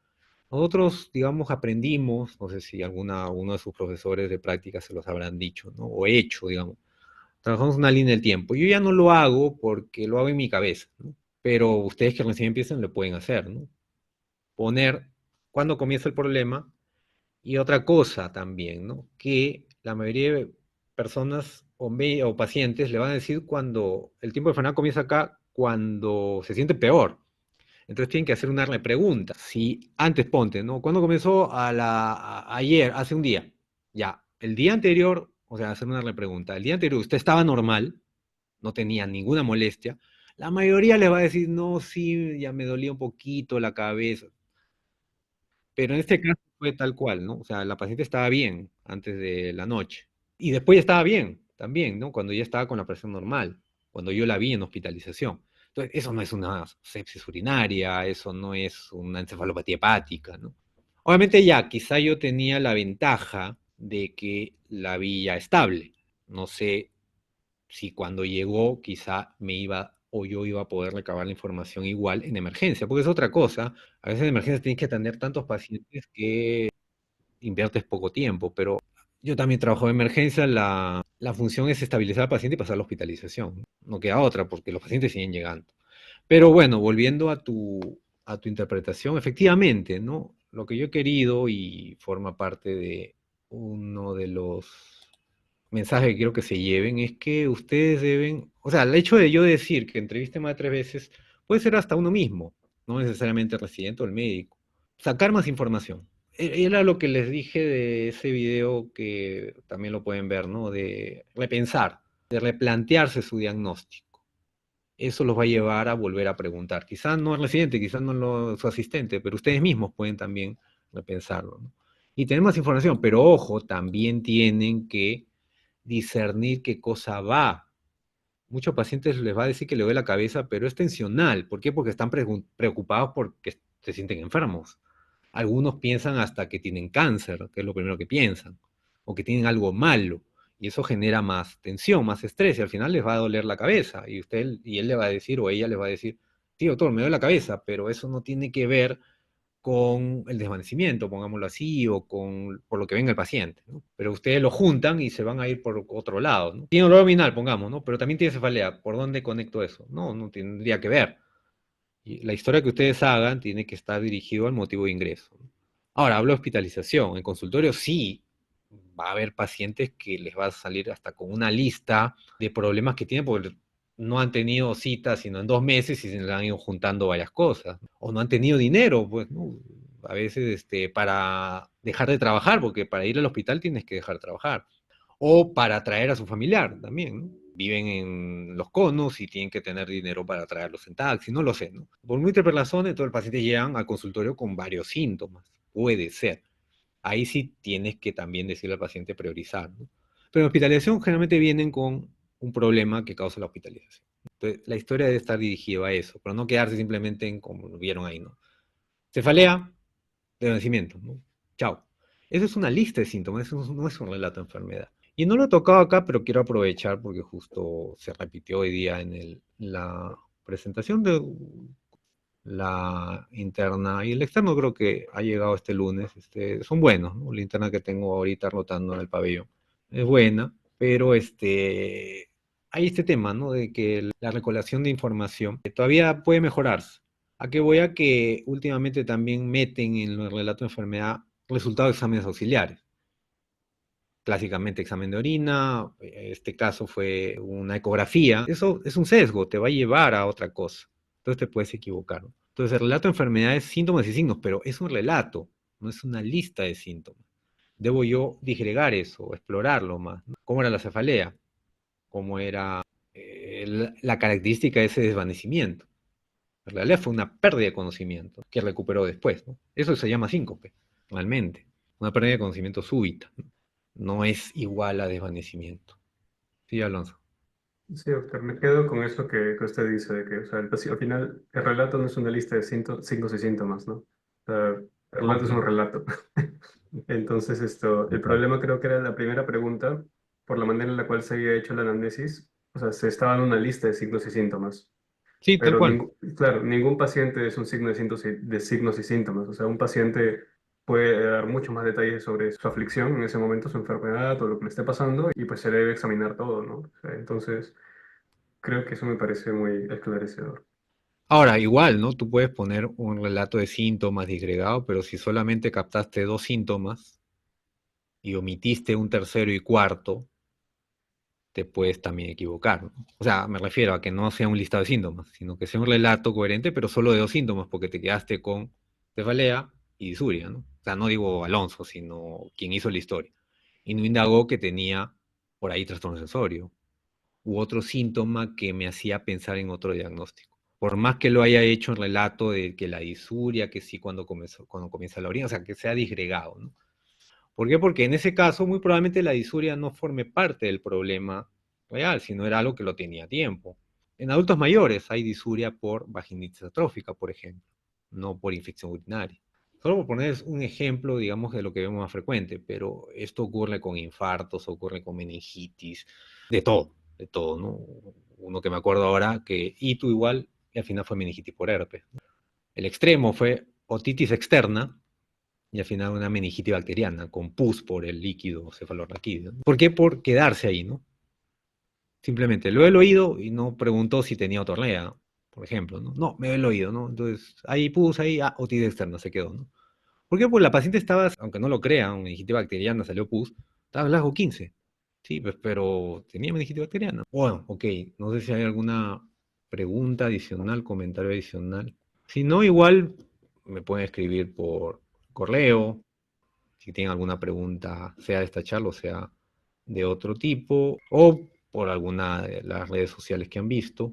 Nosotros, digamos, aprendimos, no sé si uno de sus profesores de práctica se los habrán dicho, ¿no? O hecho, digamos. Trabajamos una línea del tiempo. Yo ya no lo hago porque lo hago en mi cabeza, ¿no? Pero ustedes que recién empiezan lo pueden hacer, ¿no? Poner cuándo comienza el problema y otra cosa también, ¿no? Que la mayoría de personas o pacientes le van a decir cuando el tiempo de enfermedad comienza acá, cuando se siente peor. Entonces tienen que hacer una repregunta. Si antes ponte, ¿no? ¿Cuándo comenzó ayer, hace un día? Ya, el día anterior, o sea, hacer una repregunta. El día anterior usted estaba normal, no tenía ninguna molestia. La mayoría le va a decir, no, sí, ya me dolía un poquito la cabeza. Pero en este caso fue tal cual, ¿no? O sea, la paciente estaba bien antes de la noche. Y después ya estaba bien, también, ¿no? Cuando ya estaba con la presión normal, cuando yo la vi en hospitalización. Entonces, eso no es una sepsis urinaria, eso no es una encefalopatía hepática, ¿no? Obviamente ya, quizá yo tenía la ventaja de que la vi ya estable. No sé si cuando llegó quizá me iba o yo iba a poder recabar la información igual en emergencia, porque es otra cosa. A veces en emergencia tienes que atender tantos pacientes que inviertes poco tiempo, pero yo también trabajo en emergencia, la función es estabilizar al paciente y pasar la hospitalización. No queda otra porque los pacientes siguen llegando. Pero bueno, volviendo a tu interpretación, efectivamente, ¿no? Lo que yo he querido y forma parte de uno de los mensaje que quiero que se lleven es que ustedes deben, o sea, el hecho de yo decir que entreviste más de 3 veces puede ser hasta uno mismo, no necesariamente el residente o el médico. Sacar más información. Era lo que les dije de ese video que también lo pueden ver, ¿no? De repensar, de replantearse su diagnóstico. Eso los va a llevar a volver a preguntar. Quizás no el residente, quizás no su asistente, pero ustedes mismos pueden también repensarlo, ¿no? Y tener más información, pero ojo, también tienen que discernir qué cosa va. Muchos pacientes les va a decir que le duele la cabeza, pero es tensional. ¿Por qué? Porque están preocupados porque se sienten enfermos. Algunos piensan hasta que tienen cáncer, que es lo primero que piensan, o que tienen algo malo, y eso genera más tensión, más estrés, y al final les va a doler la cabeza, y él le va a decir, o ella le va a decir, sí, doctor, me duele la cabeza, pero eso no tiene que ver con el desvanecimiento, pongámoslo así, o por lo que venga el paciente, ¿no? Pero ustedes lo juntan y se van a ir por otro lado, ¿no? Tiene dolor abdominal, pongamos, ¿no? Pero también tiene cefalea. ¿Por dónde conecto eso? No, no tendría que ver. Y la historia que ustedes hagan tiene que estar dirigido al motivo de ingreso, ¿no? Ahora, hablo de hospitalización. En consultorio sí va a haber pacientes que les va a salir hasta con una lista de problemas que tienen porque no han tenido citas sino en 2 meses y se les han ido juntando varias cosas. O no han tenido dinero, pues, ¿no? A veces para dejar de trabajar, porque para ir al hospital tienes que dejar de trabajar. O para traer a su familiar también, ¿no? Viven en los conos y tienen que tener dinero para traerlos en taxi, no lo sé, ¿no? Por múltiples razones, todos los pacientes llegan al consultorio con varios síntomas. Puede ser. Ahí sí tienes que también decirle al paciente priorizar, ¿no? Pero en hospitalización generalmente vienen con un problema que causa la hospitalización. Entonces, la historia debe estar dirigida a eso, pero no quedarse simplemente en como lo vieron ahí, ¿no? Cefalea de nacimiento, ¿no? Chao. Eso es una lista de síntomas, eso no es un relato de enfermedad. Y no lo he tocado acá, pero quiero aprovechar porque justo se repitió hoy día en la presentación de la interna y el externo creo que ha llegado este lunes, son buenos, ¿no? La interna que tengo ahorita rotando en el pabellón es buena, pero hay este tema, ¿no? De que la recolección de información todavía puede mejorarse. ¿A qué voy? A que últimamente también meten en el relato de enfermedad resultados de exámenes auxiliares. Clásicamente examen de orina, este caso fue una ecografía. Eso es un sesgo, te va a llevar a otra cosa. Entonces te puedes equivocar, ¿no? Entonces el relato de enfermedades, síntomas y signos, pero es un relato, no es una lista de síntomas. Debo yo disgregar eso, explorarlo más, ¿no? ¿Cómo era la cefalea? ¿Cómo era la característica de ese desvanecimiento? En realidad fue una pérdida de conocimiento que recuperó después, ¿no? Eso se llama síncope, realmente. Una pérdida de conocimiento súbita, ¿no? No es igual a desvanecimiento. Sí, Alonso. Sí, doctor, me quedo con eso que usted dice, de que, o sea, al final el relato no es una lista de signos y síntomas, ¿no? O sea, el relato es Ok. un relato. Entonces, el problema creo que era la primera pregunta, por la manera en la cual se había hecho la anamnesis, o sea, se estaba dando una lista de signos y síntomas, Sí, tal pero cual. claro, ningún paciente es un signo de signos y síntomas, o sea, un paciente puede dar muchos más detalles sobre su aflicción en ese momento, su enfermedad o lo que le esté pasando, y pues se debe examinar todo, ¿no? O sea, entonces... Creo que eso me parece muy esclarecedor. Ahora, igual, ¿no? Tú puedes poner un relato de síntomas disgregado, pero si solamente captaste dos síntomas y omitiste un tercero y cuarto, te puedes también equivocar, ¿no? O sea, me refiero a que no sea un listado de síntomas, sino que sea un relato coherente, pero solo de dos síntomas, porque te quedaste con cefalea y disuria, ¿no? O sea, no digo Alonso, sino quien hizo la historia. Y no indagó que tenía por ahí trastorno sensorio u otro síntoma que me hacía pensar en otro diagnóstico. Por más que lo haya hecho en relato de que la disuria, que sí cuando comienza la orina, o sea, que sea disgregado, ¿no? ¿Por qué? Porque en ese caso muy probablemente la disuria no forme parte del problema real, sino era algo que lo tenía a tiempo. En adultos mayores hay disuria por vaginitis atrófica, por ejemplo, no por infección urinaria. Solo por poner un ejemplo, digamos, de lo que vemos más frecuente, pero esto ocurre con infartos, ocurre con meningitis, de todo, ¿no? Uno que me acuerdo ahora que ITU igual, y al final fue meningitis por herpes. El extremo fue otitis externa, y al final una meningitis bacteriana con pus por el líquido cefalorraquídeo. ¿No? ¿Por qué? Por quedarse ahí, ¿no? Simplemente lo he oído y no preguntó si tenía otorrea, por ejemplo, ¿no? No, me lo he oído, ¿no? Entonces, ahí pus, ahí, otitis externa, se quedó, ¿no? ¿Por qué? Pues la paciente estaba, aunque no lo crean, meningitis bacteriana, salió pus, estaba en rasgo 15. Sí, pues, pero tenía meningitis bacteriana. Bueno, ok, no sé si hay alguna pregunta adicional, comentario adicional. Si no, igual me pueden escribir por correo, si tienen alguna pregunta, sea de esta charla o sea de otro tipo, o por alguna de las redes sociales que han visto.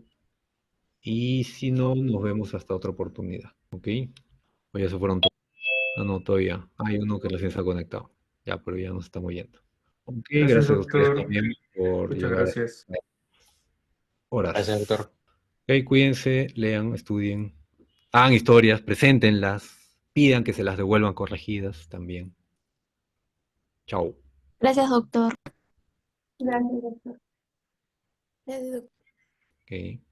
Y si no, nos vemos hasta otra oportunidad. ¿Ok? O ya se fueron todos. Ah, no, todavía. Hay uno que recién se ha conectado. Ya, pero ya nos estamos yendo. Ok, Gracias, gracias a ustedes doctor. también por Muchas llegar a gracias. estas Gracias, horas. doctor. Ok, cuídense, lean, estudien, hagan historias, preséntenlas, pidan que se las devuelvan corregidas también. Chao. Gracias, doctor. Gracias, doctor. Gracias, doctor. Ok.